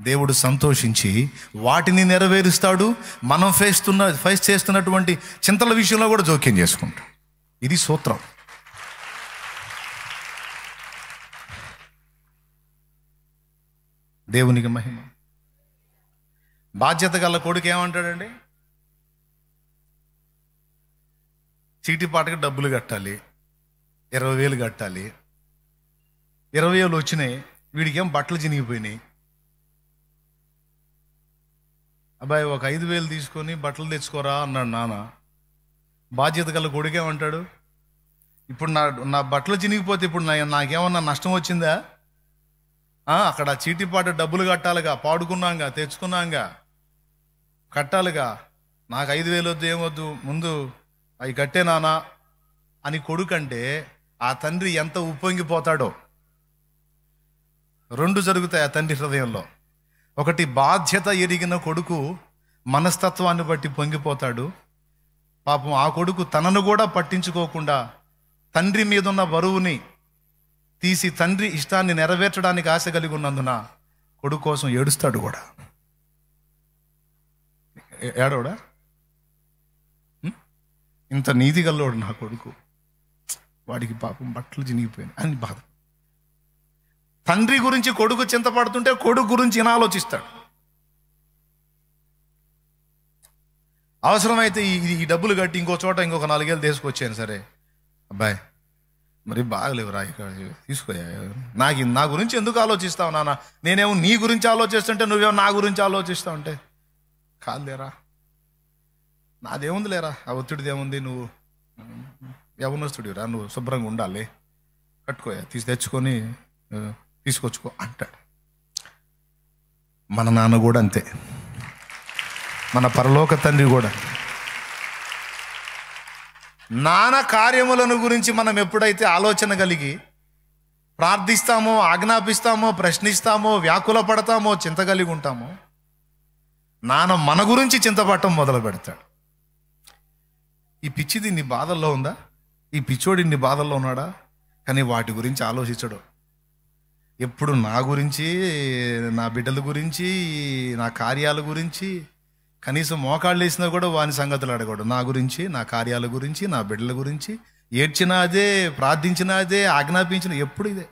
దేవుడు సంతోషించి వాటిని నెరవేరుస్తాడు. మనం ఫేస్ చేస్తున్నటువంటి చింతల విషయంలో కూడా జోక్యం చేసుకుంటాం. ఇది సూత్రం. దేవునికి మహిమ. బాధ్యత గల కొడుకు ఏమంటాడండి? చీటిపాటకి డబ్బులు కట్టాలి, 20,000 కట్టాలి. 20,000 వచ్చినాయి, వీడికేం బట్టలు చినిగిపోయినాయి. అబ్బాయి ఒక 5,000 తీసుకొని బట్టలు తెచ్చుకోరా అన్నాడు నాన్న. బాధ్యత గల కొడుకేమంటాడు? ఇప్పుడు నా బట్టలు చినిగిపోతే ఇప్పుడు నాకేమన్నా నష్టం వచ్చిందా? అక్కడ చీటిపాట డబ్బులు కట్టాలిగా, పాడుకున్నాంగా, తెచ్చుకున్నాంగా, కట్టాలిగా. నాకు 5,000 వద్దు, ఏమొద్దు, ముందు అవి కట్టే నానా అని కొడుకంటే ఆ తండ్రి ఎంత ఉప్పొంగిపోతాడో. 2 జరుగుతాయి ఆ తండ్రి హృదయంలో. ఒకటి, బాధ్యత ఎరిగిన కొడుకు మనస్తత్వాన్ని బట్టి పొంగిపోతాడు. పాపం ఆ కొడుకు తనను కూడా పట్టించుకోకుండా తండ్రి మీదున్న బరువుని తీసి తండ్రి ఇష్టాన్ని నెరవేర్చడానికి ఆశ కలిగి ఉన్నందున కొడుకు కోసం ఏడుస్తాడు కూడా. ఏడవడా? ఇంత నీతి గల్లోడు నా కొడుకు, వాడికి పాపం బట్టలు చినిగిపోయాయి అని బాధ. తండ్రి గురించి కొడుకు చింతపడుతుంటే కొడుకు గురించి ఈయన ఆలోచిస్తాడు. అవసరమైతే ఈ డబ్బులు కట్టి ఇంకో చోట ఇంకొక 4,000 తీసుకొచ్చాను. సరే అబ్బాయి, మరి బాగలేవురా, ఇక్కడ తీసుకోయా, నా గురించి ఎందుకు ఆలోచిస్తావు నాన్న? నేనేమో నీ గురించి ఆలోచిస్తుంటే నువ్వేమో నా గురించి ఆలోచిస్తావు అంటే, కాదులేరా, నాదేముంది లేరా, ఆ ఒత్తిడిది ఏముంది, నువ్వు యవనస్తుడిరా, నువ్వు శుభ్రంగా ఉండాలి, కట్టుకోయా, తెచ్చుకొని తీసుకొచ్చుకో అంటాడు. మన నాన్న కూడా అంతే, మన పరలోక తండ్రి కూడా. నాన్న కార్యములను గురించి మనం ఎప్పుడైతే ఆలోచన కలిగి ప్రార్థిస్తామో, ఆజ్ఞాపిస్తామో, ప్రశ్నిస్తామో, వ్యాకుల పడతామో, చింత కలిగి ఉంటామో, నాన్న మన గురించి చింతపడటం మొదలు పెడతాడు. ఈ పిచ్చిది ఇన్ని బాధల్లో ఉందా, ఈ పిచ్చోడి ఇన్ని బాధల్లో ఉన్నాడా, కానీ వాటి గురించి ఆలోచించడు. ఎప్పుడు నా గురించి, నా బిడ్డల గురించి, నా కార్యాల గురించి, కనీసం మోకాళ్ళు వేసినా కూడా వాని సంగతులు అడగడు. నా గురించి, నా కార్యాల గురించి, నా బిడ్డల గురించి, ఏడ్చినా అదే, ప్రార్థించినా అదే, ఆజ్ఞాపించిన ఎప్పుడు ఇదే.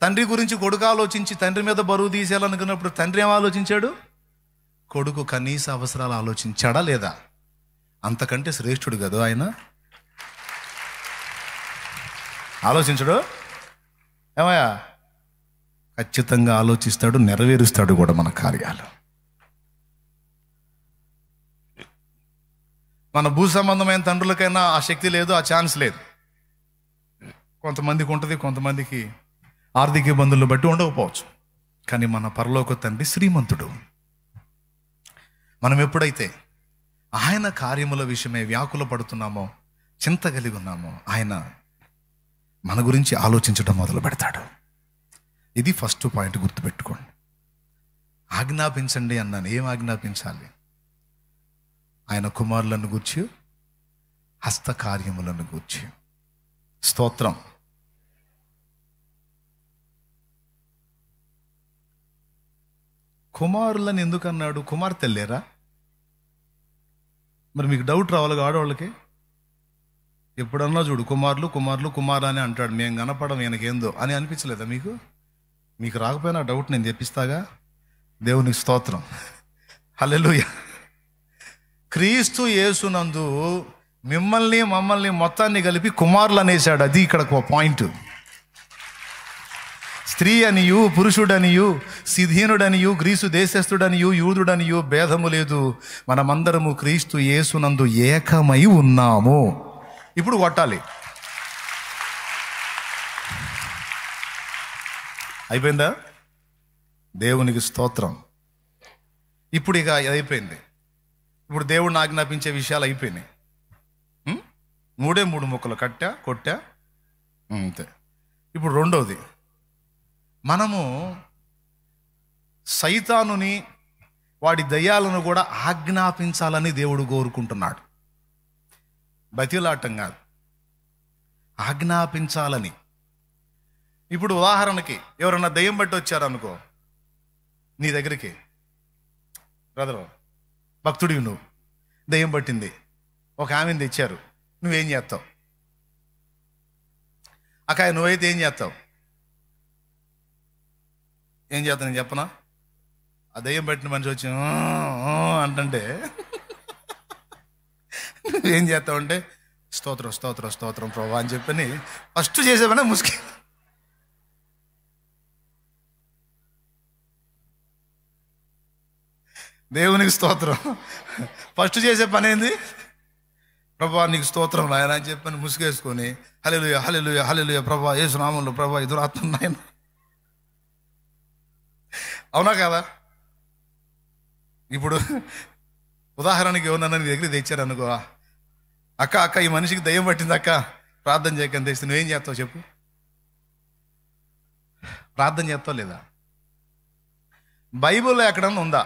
తండ్రి గురించి కొడుకు ఆలోచించి తండ్రి మీద బరువు తీసేయాలనుకున్నప్పుడు తండ్రి ఏం ఆలోచించాడు? కొడుకు కనీస అవసరాలు ఆలోచించాడా లేదా? అంతకంటే శ్రేష్ఠుడు కదా ఆయన. ఆలోచించడు? ఏమయ్యా, ఖచ్చితంగా ఆలోచిస్తాడు, నెరవేరుస్తాడు కూడా మన కార్యాలు. మన భూ సంబంధమైన తండ్రులకైనా ఆ శక్తి లేదు, ఆ ఛాన్స్ లేదు. కొంతమందికి ఉంటుంది, కొంతమందికి ఆర్థిక ఇబ్బందులను బట్టి ఉండకపోవచ్చు. కానీ మన పరలోక తండ్రి శ్రీమంతుడు. మనం ఎప్పుడైతే ఆయన కార్యముల విషయమై వ్యాకుల పడుతున్నామో, చింత కలిగి ఉన్నామో, ఆయన మన గురించి ఆలోచించడం మొదలు పెడతాడు. ఇది ఫస్ట్ పాయింట్, గుర్తుపెట్టుకోండి. ఆజ్ఞాపించండి అన్నాను. ఏం ఆజ్ఞాపించాలి? ఆయన కుమారులను గూర్చి, హస్తకార్యములను గూర్చి. స్తోత్రం. కుమారులను ఎందుకు అన్నాడు? కుమార్తెలు లేరా? మరి మీకు డౌట్ రావాలి ఆడవాళ్ళకి. ఎప్పుడన్నా చూడు, కుమారులు కుమారులు కుమారు అని అంటాడు, మేము కనపడం ఈయనకేందో అని అనిపించలేదా మీకు? మీకు రాకపోయినా డౌట్ నేను తెప్పిస్తాగా. దేవునికి స్తోత్రం. హల్లెలూయా. క్రీస్తు యేసునందు మిమ్మల్ని మమ్మల్ని మొత్తాన్ని కలిపి కుమారులు అనేసాడు. అది ఇక్కడ ఒక పాయింట్. స్త్రీ అనియు, పురుషుడనియు, సిధీనుడనియు, గ్రీసు దేశస్థుడనియు, యూదుడనియు భేదము లేదు, మనమందరము క్రీస్తు యేసునందు ఏకమై ఉన్నాము. ఇప్పుడు కొట్టాలి. అయిపోయిందా? దేవునికి స్తోత్రం. ఇప్పుడు ఇక అయిపోయింది. ఇప్పుడు దేవుడిని ఆజ్ఞాపించే విషయాలు అయిపోయినాయి. 3 ముక్కలు కట్టా, కొట్టా, అంతే. ఇప్పుడు రెండవది, మనము సైతానుని, వాడి దయ్యాలను కూడా ఆజ్ఞాపించాలని దేవుడు కోరుకుంటున్నాడు. బతిలాటం కాదు, ఆజ్ఞాపించాలని. ఇప్పుడు ఉదాహరణకి ఎవరన్నా దయ్యం బట్టి వచ్చారనుకో నీ దగ్గరికి, బ్రదరు భక్తుడివి నువ్వు, దయ్యం పట్టింది, ఒక ఆమెను తెచ్చారు, నువ్వేం చేస్తావు? అక్క నువ్వైతే ఏం చేస్తావు? ఏం చేస్తాను నేను చెప్పనా? ఆ దయ్యం పెట్టిన మనిషి వచ్చి అంటుంటే నువ్వేం చేస్తావంటే స్తోత్రం స్తోత్రం స్తోత్రం ప్రభా అని చెప్పని ఫస్ట్ చేసేవనే ముసుకి. దేవునికి స్తోత్రం. ఫస్ట్ చేసే పని ఏంది? ప్రభా నీకు స్తోత్రం నాయన అని చెప్పని ముసుగేసుకొని హల్లెలూయా హల్లెలూయా హల్లెలూయా ప్రభా యేసు నామములో ప్రభా ఈ దురాత్మ నాయన. అవునా కదా? ఇప్పుడు ఉదాహరణకి ఎవరన్నా నీ దగ్గర తెచ్చారు అనుకో, అక్క అక్క ఈ మనిషికి దయ్యం పట్టింది అక్క ప్రార్థన చేయకని తెస్తే నువ్వేం చేస్తావు చెప్పు? ప్రార్థన చేస్తావు లేదా? బైబిల్లో ఎక్కడన్నా ఉందా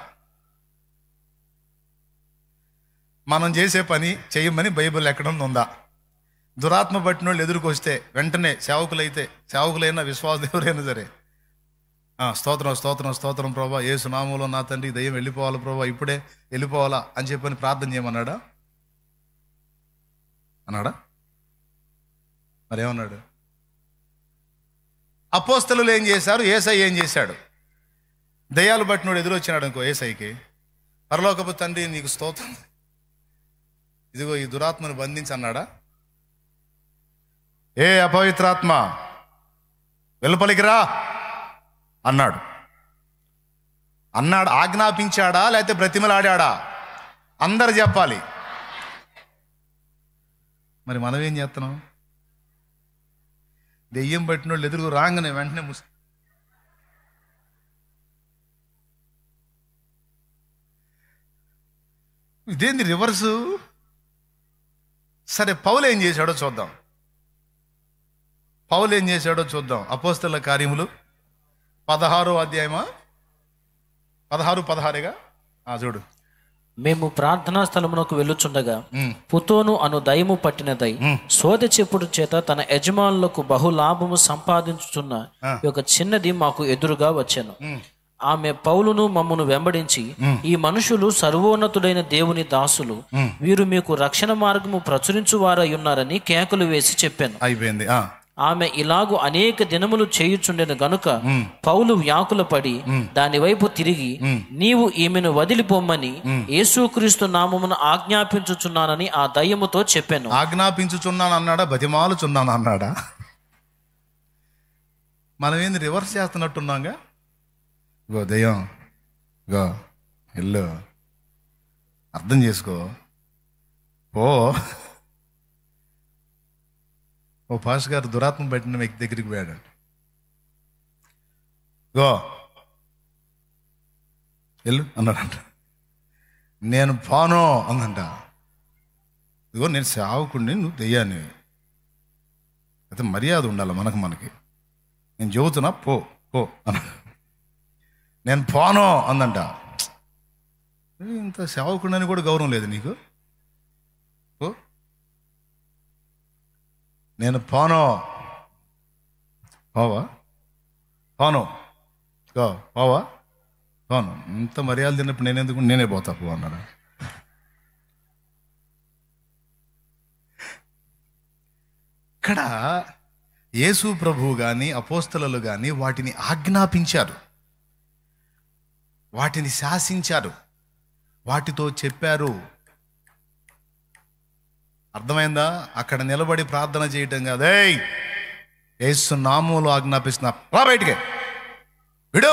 మనం చేసే పని చేయమని? బైబిల్ ఎక్కడన్నా ఉందా? దురాత్మ పట్టిన వాళ్ళు ఎదురుకొస్తే వెంటనే సేవకులైనా విశ్వాసులు ఎవరైనా సరే స్తోత్రం స్తోత్రం స్తోత్రం ప్రభా యేసు నామములో నా తండ్రి దయ్యం వెళ్ళిపోవాలి ప్రభా ఇప్పుడే వెళ్ళిపోవాలా అని చెప్పని ప్రార్థన చేయమన్నాడా? అన్నాడా? మరేమన్నాడు? అపోస్తలులు ఏం చేశారు? యేసయ్య ఏం చేశాడు? దయ్యాలు పట్టినోడు ఎదురొచ్చినాడు అనుకో యేసయ్యకి, పరలోకపు తండ్రి నీకు స్తోత్రం, ఇదిగో ఈ దురాత్మను బంధించి అన్నాడా? ఏ అపవిత్రాత్మ వెలుపలికి రా అన్నాడు. ఆజ్ఞాపించాడా లేకపోతే బ్రతిమలాడా? అందరు చెప్పాలి. మరి మనం ఏం చేస్తున్నాం? దెయ్యం పట్టిన వాళ్ళు ఎదురు రాగానే వెంటనే ఇదేంది రివర్సు? సరే పౌలు ఏం చేశాడో చూద్దాం. అపోస్తలుల కార్యములు 16వ అధ్యాయమా? 16 చూడు. మేము ప్రార్థనా స్థలమునకు వెళ్ళుచుండగా పుతోను అను దయ్యము పట్టినదై సోదె చెప్పుడు చేత తన యజమానులకు బహులాభము సంపాదించుచున్న ఒక చిన్నది మాకు ఎదురుగా వచ్చాను. ఆమె పౌలును మమ్మను వెంబడించి, ఈ మనుషులు సర్వోన్నతుడైన దేవుని దాసులు, వీరు మీకు రక్షణ మార్గము ప్రచురించువారై ఉన్నారని కేకలు వేసి చెప్పాను. అయిపోయింది. ఆమె ఇలాగు అనేక దినములు చేయుచుండెను గనుక పౌలు వ్యాకుల పడి దాని వైపు తిరిగి, నీవు ఈమెను వదిలిపోమ్మని యేసుక్రీస్తు నామమున ఆజ్ఞాపించుచున్నానని ఆ దయ్యముతో చెప్పాను. ఆజ్ఞాపించుచున్నాను అన్నాడా? బతిమాలుచున్నాను అన్నాడా? మనం ఏంది రివర్స్ చేస్తున్నట్టున్నాగా? గో దయ్యం గో వెళ్ళు, అర్థం చేసుకో, ఓ పాస్ గారు దురాత్మ పట్టిన వ్యక్తి దగ్గరికి పోయాడంట. గో వెళ్ళు అన్నాడంట. నేను పోను అందంట. ఇదిగో నేను సేవకుడిని, నువ్వు దెయ్యాన్ని, అయితే మర్యాద ఉండాలి మనకి. నేను చెబుతున్నా పో అన్న. నేను పోను అందంట. ఇంత సేవకుడిని కూడా గౌరవం లేదు నీకు? నేను పోను. పోను ఇంత మర్యాద తిన్నప్పుడు నేనే పోతా పో అన్నాడు. ఇక్కడ యేసు ప్రభువు కానీ అపోస్తలులు కానీ వాటిని ఆజ్ఞాపించారు, వాటిని శాసించారు, వాటితో చెప్పారు. అర్థమైందా? అక్కడ నిలబడి ప్రార్థన చేయటం కాదు. యేసు నామములో ఆజ్ఞాపిస్తున్నా, రా బయటికి, విడు.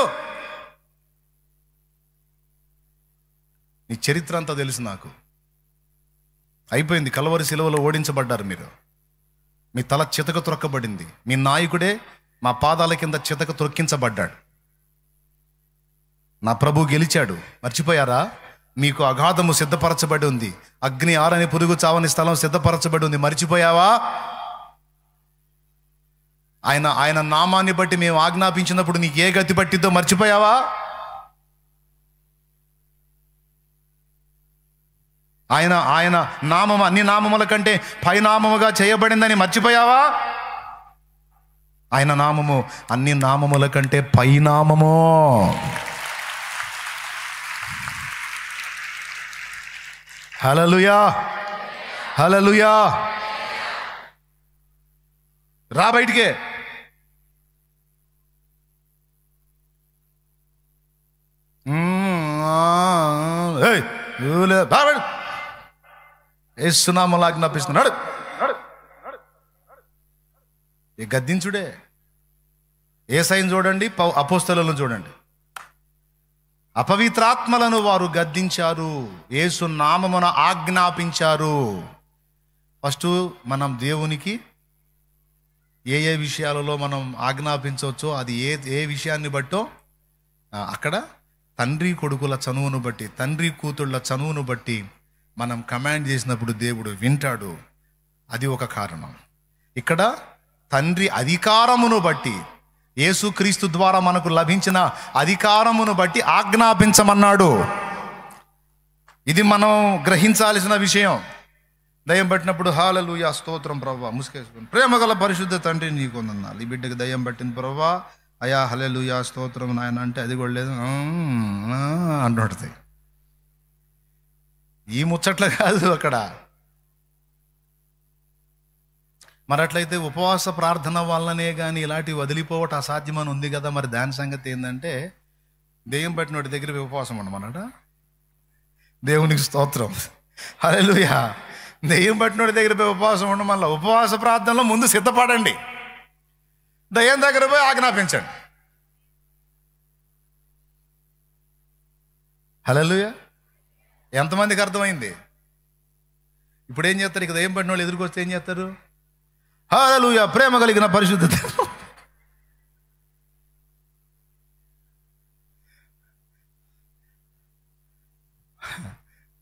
నీ చరిత్ర అంతా తెలుసు నాకు. అయిపోయింది. కలవరి శిలువలో ఓడించబడ్డారు మీరు. మీ తల చితక త్రొక్కబడింది. మీ నాయకుడే మా పాదాల కింద చితక త్రొక్కించబడ్డాడు. నా ప్రభు గెలిచాడు. మర్చిపోయారా? మీకు అగాధము సిద్ధపరచబడి ఉంది, అగ్ని ఆరని పురుగు చావని స్థలం సిద్ధపరచబడి ఉంది. మర్చిపోయావా? ఆయన నామాన్ని బట్టి మేము ఆజ్ఞాపించినప్పుడు నీకు ఏ గతి పట్టిద్దో మర్చిపోయావా? ఆయన నామం అన్ని నామముల కంటే పైనామముగా చేయబడిందని మర్చిపోయావా? ఆయన నామము అన్ని నామముల కంటే పైనామము. హల్లెలూయా, హల్లెలూయా. రా బయటికే. ఏసునామములో ఆజ్ఞాపిస్తున్నాడు. ఈ గద్దించుడే. యేసయ్యను చూడండి, అపోస్తలులను చూడండి. అపవిత్రాత్మలను వారు గద్దించారు, యేసు నామమున ఆజ్ఞాపించారు. ఫస్ట్ మనం దేవునికి ఏ ఏ విషయాలలో మనం ఆజ్ఞాపించవచ్చో అది ఏ విషయాన్ని బట్టో అక్కడ తండ్రి కొడుకుల చనువును బట్టి, తండ్రి కూతుళ్ళ చనువును బట్టి మనం కమాండ్ చేసినప్పుడు దేవుడు వింటాడు. అది ఒక కారణం. ఇక్కడ తండ్రి అధికారమును బట్టి, యేసుక్రీస్తు ద్వారా మనకు లభించిన అధికారమును బట్టి ఆజ్ఞాపించమన్నాడు. ఇది మనం గ్రహించాల్సిన విషయం. దయ్యం పట్టినప్పుడు హల్లెలూయా స్తోత్రం ప్రభువా, ముసుకేసుకుని ప్రేమగల పరిశుద్ధ తండ్రి నీకు వందనాలు, ఈ బిడ్డకి దయ్యం పట్టింది ప్రభువా, అయా హల్లెలూయా స్తోత్రం నాయన అంటే అది కూడా లేదు అంటుంటుంది. ఈ ముచ్చట్లు కాదు అక్కడ. మరి అట్లయితే ఉపవాస ప్రార్థన వల్లనే కానీ ఇలాంటివి వదిలిపోవటం అసాధ్యమని ఉంది కదా. మరి దాని సంగతి ఏంటంటే, దెయ్యం పట్టిన వాడి దగ్గర ఉపవాసం ఉండమన్నట. దేవునికి స్తోత్రం, హల్లెలూయా. దెయ్యం పట్టినోడి దగ్గర పోయి ఉపవాసం ఉండమల్ల. ఉపవాస ప్రార్థనలో ముందు సిద్ధపడండి, దయ్యం దగ్గర పోయి ఆజ్ఞాపించండి. హల్లెలూయా. ఎంతమందికి అర్థమైంది? ఇప్పుడు ఏం చేస్తారు? ఇక దయ్యం పట్టిన వాళ్ళు ఎదురుకొస్తే ఏం చేస్తారు? హల్లెలూయా ప్రేమ కలిగిన పరిశుద్ధత.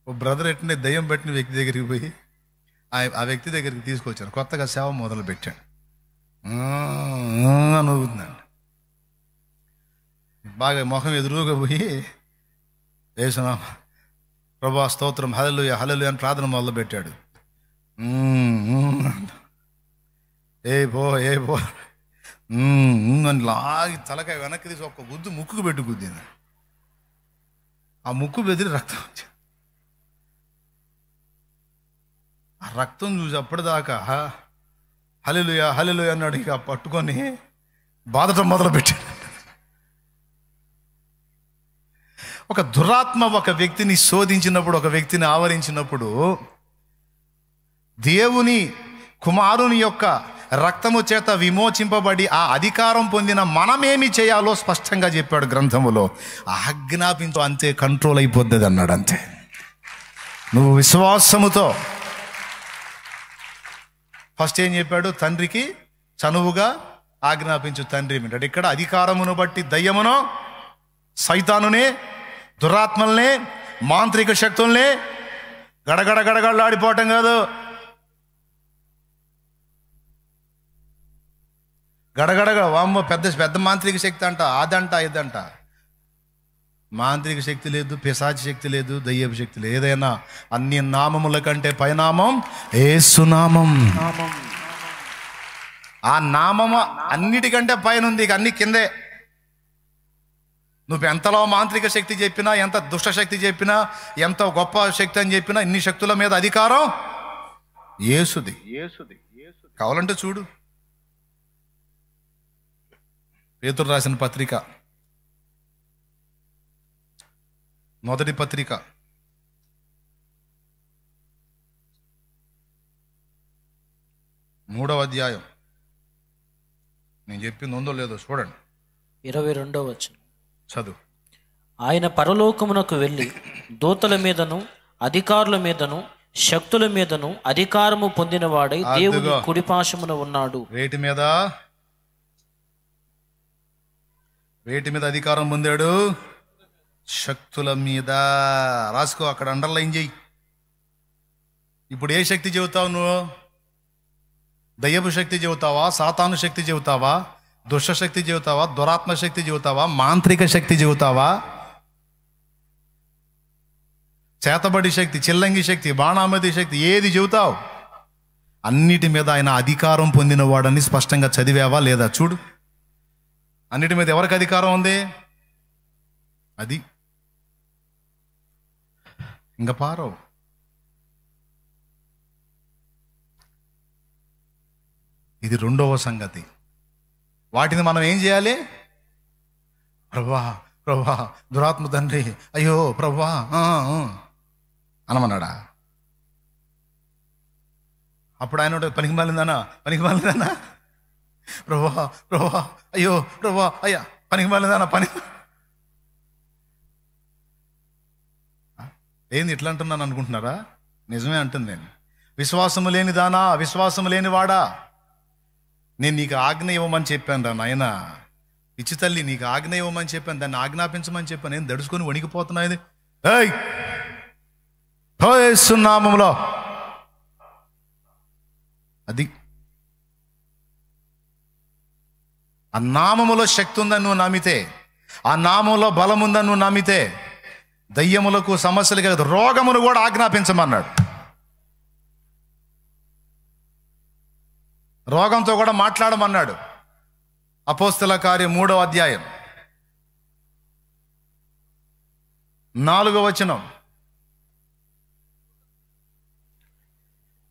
ఓ బ్రదర్ ఎట్టిన దయ్యం పట్టిన వ్యక్తి దగ్గరికి పోయి ఆ వ్యక్తి దగ్గరికి తీసుకొచ్చాను. కొత్తగా సేవ మొదలు పెట్టాడు. నవ్వుతుందండి. బాగా మొహం ఎదురుగా పోయి వేసిన ప్రభువా స్తోత్రం హల్లెలూయా హల్లెలూయా అని ప్రార్థన మొదలు పెట్టాడు. ఏ పో అని లాగి తలకాయ వెనక్కి తీసి ఒక్క గుద్దు ముక్కుకు పెట్టి గుద్దింది. ఆ ముక్కు బెదిరి రక్తం వచ్చింది. ఆ రక్తం చూసి అప్పటిదాకా హల్లెలూయా హల్లెలూయా అన్నాడు. ఇక పట్టుకొని బాధటం మొదలుపెట్టాడు. ఒక దురాత్మ ఒక వ్యక్తిని శోధించినప్పుడు, ఒక వ్యక్తిని ఆవరించినప్పుడు, దేవుని కుమారుని యొక్క రక్తము చేత విమోచింపబడి ఆ అధికారం పొందిన మనమేమి చేయాలో స్పష్టంగా చెప్పాడు గ్రంథములో. ఆజ్ఞాపించు, అంతే కంట్రోల్ అయిపోద్ది అన్నాడు. అంతే. నువ్వు విశ్వాసముతో ఫస్ట్ ఏం చెప్పాడు? తండ్రికి చనువుగా ఆజ్ఞాపించు, తండ్రి వింటాడు. ఇక్కడ అధికారమును బట్టి దయ్యమును, సైతానునే, దురాత్మల్ని, మాంత్రిక శక్తుల్ని గడగడలాడిపోవటం కాదు. వామ్మో పెద్ద మాంత్రిక శక్తి అంట, అదంట ఇదంట. మాంత్రిక శక్తి లేదు, పిశాచి శక్తి లేదు, దయ్యపు శక్తి లేదు. ఏదైనా అన్ని నామముల కంటే పైనామం యేసునామం. ఆ నామము అన్నిటికంటే పైన ఉంది, ఇక అన్ని కిందే. నువ్వు ఎంతలో మాంత్రిక శక్తి చెప్పినా, ఎంత దుష్ట శక్తి చెప్పినా, ఎంత గొప్ప శక్తి అని చెప్పినా, ఇన్ని శక్తుల మీద అధికారం యేసుది. కావాలంటే చూడు, పేతురు రాసిన పత్రిక, మొదటి పత్రిక 3వ అధ్యాయం. నేను చెప్పింది ఉందో లేదో చూడండి. 22వ వచనం చదువు. ఆయన పరలోకమునకు వెళ్ళి దూతల మీదను అధికారుల మీదను శక్తుల మీదను అధికారము పొందినవాడై దేవుని కుడిపాశమున ఉన్నాడు. వేటి మీద అధికారం పొందాడు? శక్తుల మీద. రాసుకో, అక్కడ అండర్లైన్ చెయ్యి. ఇప్పుడు ఏ శక్తి చెబుతావు నువ్వు? దయ్యపు శక్తి చెబుతావా? సాతాను శక్తి చెబుతావా? దుష్ట శక్తి చెబుతావా? దురాత్మ శక్తి చెబుతావా? మాంత్రిక శక్తి చెబుతావా? చేతబడి శక్తి, చిల్లంగి శక్తి, బాణామతి శక్తి, ఏది చెబుతావు? అన్నిటి మీద ఆయన అధికారం పొందిన వాడని స్పష్టంగా చదివావా లేదా? చూడు, అన్నిటి మీద ఎవరికి అధికారం ఉంది? అది ఇంకా పారవు. ఇది రెండవ సంగతి. వాటిని మనం ఏం చేయాలి? ప్రభా దురాత్మ తండ్రి, అయ్యో ప్రభా. అనమన్నాడా? అప్పుడు ఆయన పనికి మాలిందానా ప్రభా అయ్యో ప్రభా అయ్యా పనికి మాలిందానా ఏంది ఇట్లా అంటున్నాను అనుకుంటున్నారా? నిజమే అంటుంది. నేను విశ్వాసము లేని దానా, విశ్వాసము లేని వాడా, నేను నీకు ఆజ్ఞ ఇవ్వమని చెప్పాను రా నాయన, పిచ్చి తల్లి, నీకు ఆజ్ఞ ఇవ్వమని చెప్పాను, దాన్ని ఆజ్ఞాపించమని చెప్పాను, నేను దడుచుకొని వణికిపోతున్నాయి. యేసు నామములో అది ఆ నామములో శక్తి ఉందని నువ్వు నమ్మితే, ఆ నామంలో బలం ఉందని నువ్వు నమ్మితే, దయ్యములకు సమస్యలు కాదు, రోగమును కూడా ఆజ్ఞాపించమన్నాడు. రోగంతో కూడా మాట్లాడమన్నాడు. అపోస్తల కార్యం 3వ అధ్యాయం 4వ వచనం.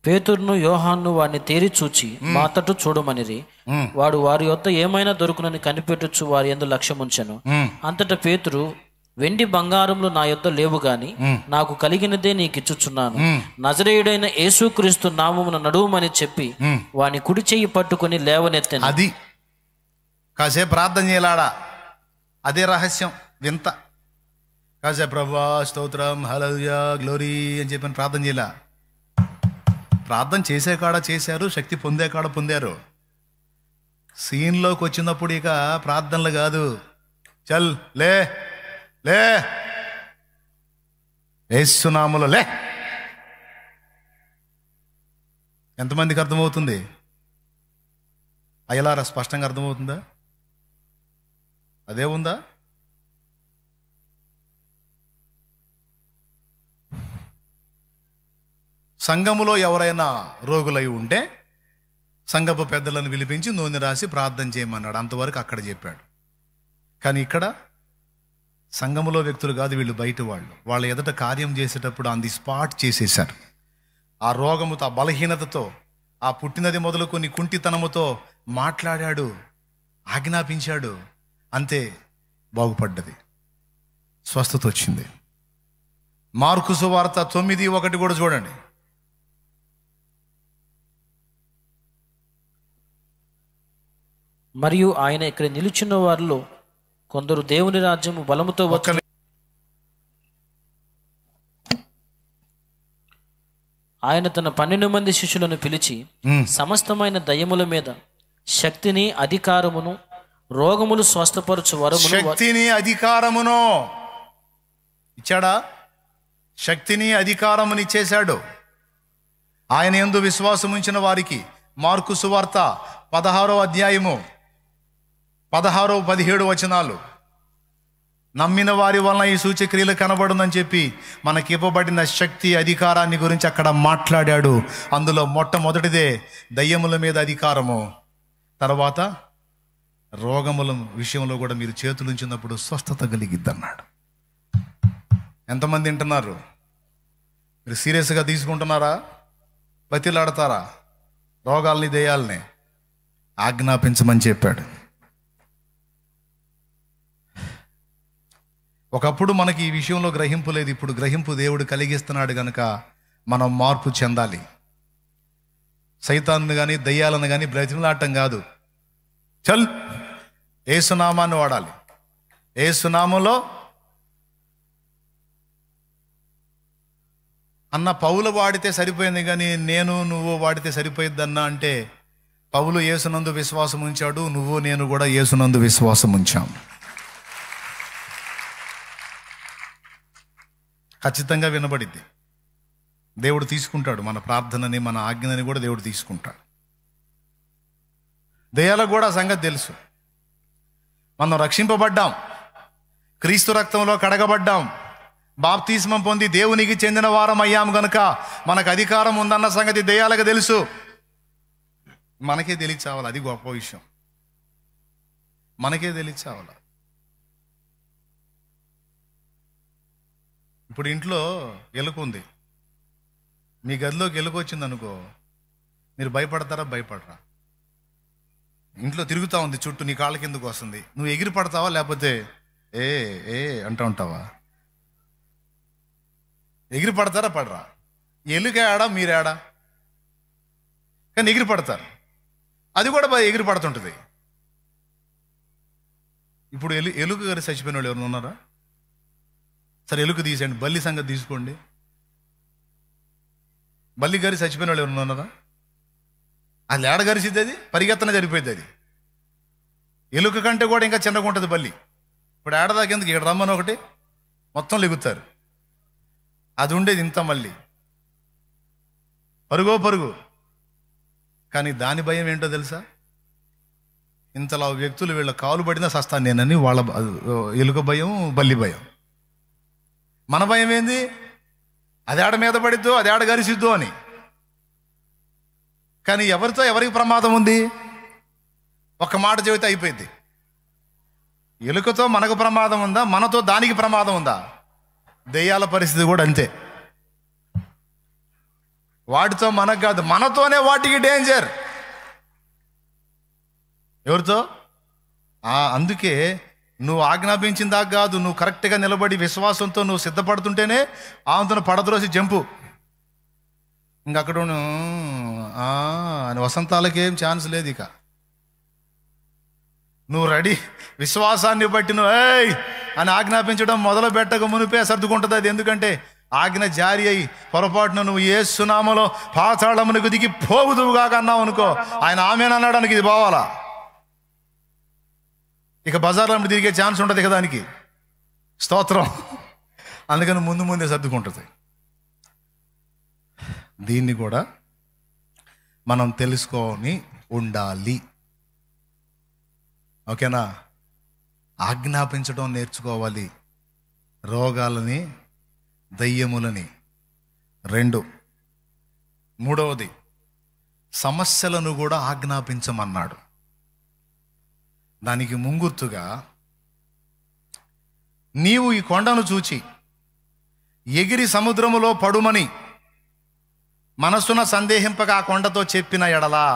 పేతురును యోహాను వాడిని తేరి చూచి మా తట్టు చూడమనిరి. వాడు వారి యొద్ద ఏమైనా దొరుకునని కనిపెట్టుచు వారి యందు లక్ష్యముంచెను. అంతటా పేతురు, వెండి బంగారములు నా యొద్ద లేవు గాని నాకు కలిగినదే నీకు ఇచ్చుచున్నాను. నజరేయుడైన యేసుక్రీస్తు నామమున నడువుమని చెప్పి వాని కుడి చెయ్యి పట్టుకుని లేవనెత్తెను. అది కాసేపు ప్రార్థన చేయలాడా, అదే రహస్యం వింత. కాసేపు ప్రభువా స్తోత్రం హల్లెలూయా గ్లోరీ అని చెప్పని ప్రార్థన చేయలా. ప్రార్థన చేసే కాడ చేశారు, శక్తి పొందే కాడ పొందారు. సీన్లోకి వచ్చినప్పుడు ఇక ప్రార్థనలు కాదు, చల్ లే లే యేసు నామములో లే. ఎంతమందికి అర్థమవుతుంది? అయ్యలారా స్పష్టంగా అర్థమవుతుందా? అదే ఉందా? సంఘములో ఎవరైనా రోగులై ఉంటే సంఘపు పెద్దలను పిలిపించి నూనె రాసి ప్రార్థన చేయమన్నాడు. అంతవరకు అక్కడ చెప్పాడు. కానీ ఇక్కడ సంఘములో వ్యక్తులు కాదు, వీళ్ళు బయట వాళ్ళు. వాళ్ళ ఎదుట కార్యం చేసేటప్పుడు ఆన్ ది స్పాట్ చేసేశారు. ఆ రోగముతో, ఆ బలహీనతతో, ఆ పుట్టినది మొదలుకొని కుంటితనముతో మాట్లాడాడు, ఆజ్ఞాపించాడు. అంతే, బాగుపడ్డది, స్వస్థత వచ్చింది. మార్కు సువార్త 9:1 కూడా చూడండి. మరియు ఆయన ఇక్కడ నిలుచున్న వారిలో కొందరు దేవుని రాజ్యము బలముతో వచ్చి ఆయన తన 12 మంది శిష్యులను పిలిచి సమస్తమైన దయ్యముల మీద శక్తిని అధికారమును రోగములు స్వస్థపరచు వరమును, శక్తిని అధికారమును ఇచ్చాడా? శక్తిని అధికారముని ఇచ్చేశాడు. ఆయన యందు విశ్వాసం ఉంచిన వారికి. మార్కు సువార్త 16వ అధ్యాయము 16-17 వచనాలు. నమ్మిన వారి వలన ఈ సూచక్రియలు కనబడునని చెప్పి మనకి ఇవ్వబడిన శక్తి అధికారాన్ని గురించి అక్కడ మాట్లాడాడు. అందులో మొట్టమొదటిదే దయ్యముల మీద అధికారము. తర్వాత రోగముల విషయంలో కూడా మీరు చేతులుంచినప్పుడు స్వస్థత కలిగిద్దన్నాడు. ఎంతమంది వింటున్నారు? మీరు సీరియస్గా తీసుకుంటున్నారా? బతిలాడతారా? రోగాల్ని దయ్యాలని ఆజ్ఞాపించమని చెప్పాడు. ఒకప్పుడు మనకి ఈ విషయంలో గ్రహింపు లేదు. ఇప్పుడు గ్రహింపు దేవుడు కలిగిస్తున్నాడు కనుక మనం మార్పు చెందాలి. సైతాన్ని కానీ దయ్యాలను కానీ బ్రతిమలాడటం కాదు, చల్ యేసునామాన్ని వాడాలి. యేసునామంలో అన్న పౌలు వాడితే సరిపోయింది కానీ నేను నువ్వు వాడితే సరిపోయిద్దన్నా అంటే, పౌలు యేసునందు విశ్వాసం ఉంచాడు, నువ్వు నేను కూడా యేసునందు విశ్వాసం ఉంచాం. ఖచ్చితంగా వినబడిద్ది. దేవుడు తీసుకుంటాడు మన ప్రార్థనని, మన ఆజ్ఞని కూడా దేవుడు తీసుకుంటాడు. దయ్యాలకు కూడా సంగతి తెలుసు. మనం రక్షింపబడ్డాం, క్రీస్తు రక్తంలో కడగబడ్డాం, బాప్తిస్మం పొంది దేవునికి చెందిన వారం అయ్యాం గనుక మనకు అధికారం ఉందన్న సంగతి దయ్యాలకు తెలుసు. మనకే తెలియచావాలి, అది గొప్ప విషయం. మనకే తెలియచావాలి. ఇప్పుడు ఇంట్లో ఎలుక ఉంది, మీ గదిలోకి ఎలుక వచ్చింది అనుకో, మీరు భయపడతారా? భయపడరా? ఇంట్లో తిరుగుతూ ఉంది చుట్టూ, నీ కాళ్ళ కిందకు వస్తుంది, నువ్వు ఎగిరి పడతావా లేకపోతే ఏ ఏ అంటూ ఉంటావా? ఎగిరి పడతారా పడరా? ఎలుక ఏడా మీరేడా? కానీ ఎగిరి పడతారు. అది కూడా ఎగిరి పడుతుంటుంది. ఇప్పుడు ఎలుక గారు చచ్చిపోయిన వాళ్ళు ఎవరు ఉన్నారా? సరే ఎలుక తీసేయండి, బల్లి సంగతి తీసుకోండి. బల్లి గారి చచ్చిపోయిన వాళ్ళు ఎవరు ఉన్నారా? అది ఏడ గరిసిద్ది, అది పరిగెత్తన జరిపోయింది. అది ఎలుక కంటే కూడా ఇంకా చిన్నగా ఉంటుంది బల్లి. ఇప్పుడు ఏడదాకెందుకు, ఇక్కడ రమ్మని ఒకటి మొత్తం లెగుతారు. అది ఉండేది ఇంత, మళ్ళీ పరుగు. కానీ దాని భయం ఏంటో తెలుసా? ఇంతలా వ్యక్తులు వీళ్ళ కాలు పడినా సస్తాను నేనని వాళ్ళ ఎలుక భయం, బల్లి భయం. మన భయం ఏంది? అది ఆడ మీద పడిద్దో, అది ఆడ గరిసిద్దో అని. కానీ ఎవరికి ప్రమాదం ఉంది? ఒక్క మాట చెబితే అయిపోయింది. ఎలుకతో మనకు ప్రమాదం ఉందా? మనతో దానికి ప్రమాదం ఉందా? దెయ్యాల పరిస్థితి కూడా అంతే. వాటితో మనకు కాదు, మనతోనే వాటికి డేంజర్. ఎవరితో? అందుకే నువ్వు ఆజ్ఞాపించిన దాకా కాదు, నువ్వు కరెక్ట్గా నిలబడి విశ్వాసంతో నువ్వు సిద్ధపడుతుంటేనే ఆమెతో పడద్రోసి జంపు. ఇంకక్కడ అని వసంతాలకేం ఛాన్స్ లేదు. ఇక నువ్వు రెడీ, విశ్వాసాన్ని బట్టి నువ్వు ఏయ్ అని ఆజ్ఞాపించడం మొదలు పెట్టక మునిపే సర్దుకుంటుంది అది. ఎందుకంటే ఆజ్ఞ జారీ అయ్యి పొరపాటున నువ్వు యేసు నామములో పాతాళమునకు దిగి పోవుదువుగాక అన్నావు అనుకో, ఆయన ఆమేన్ అనడానికి ఇది పోవాలా? ఇక బజార్లో తిరిగే ఛాన్స్ ఉంటుంది కదా దానికి. స్తోత్రం. అందుకని ముందే సర్దుకుంటుంది. దీన్ని కూడా మనం తెలుసుకొని ఉండాలి. ఓకేనా? ఆజ్ఞాపించడం నేర్చుకోవాలి. రోగాలని, దయ్యములని. 2, మూడవది సమస్యలను కూడా ఆజ్ఞాపించమన్నాడు. దానికి ముంగుర్తుగా నీవు ఈ కొండను చూచి ఎగిరి సముద్రములో పడుమని మనసున సందేహింపక ఆ కొండతో చెప్పిన ఎడలా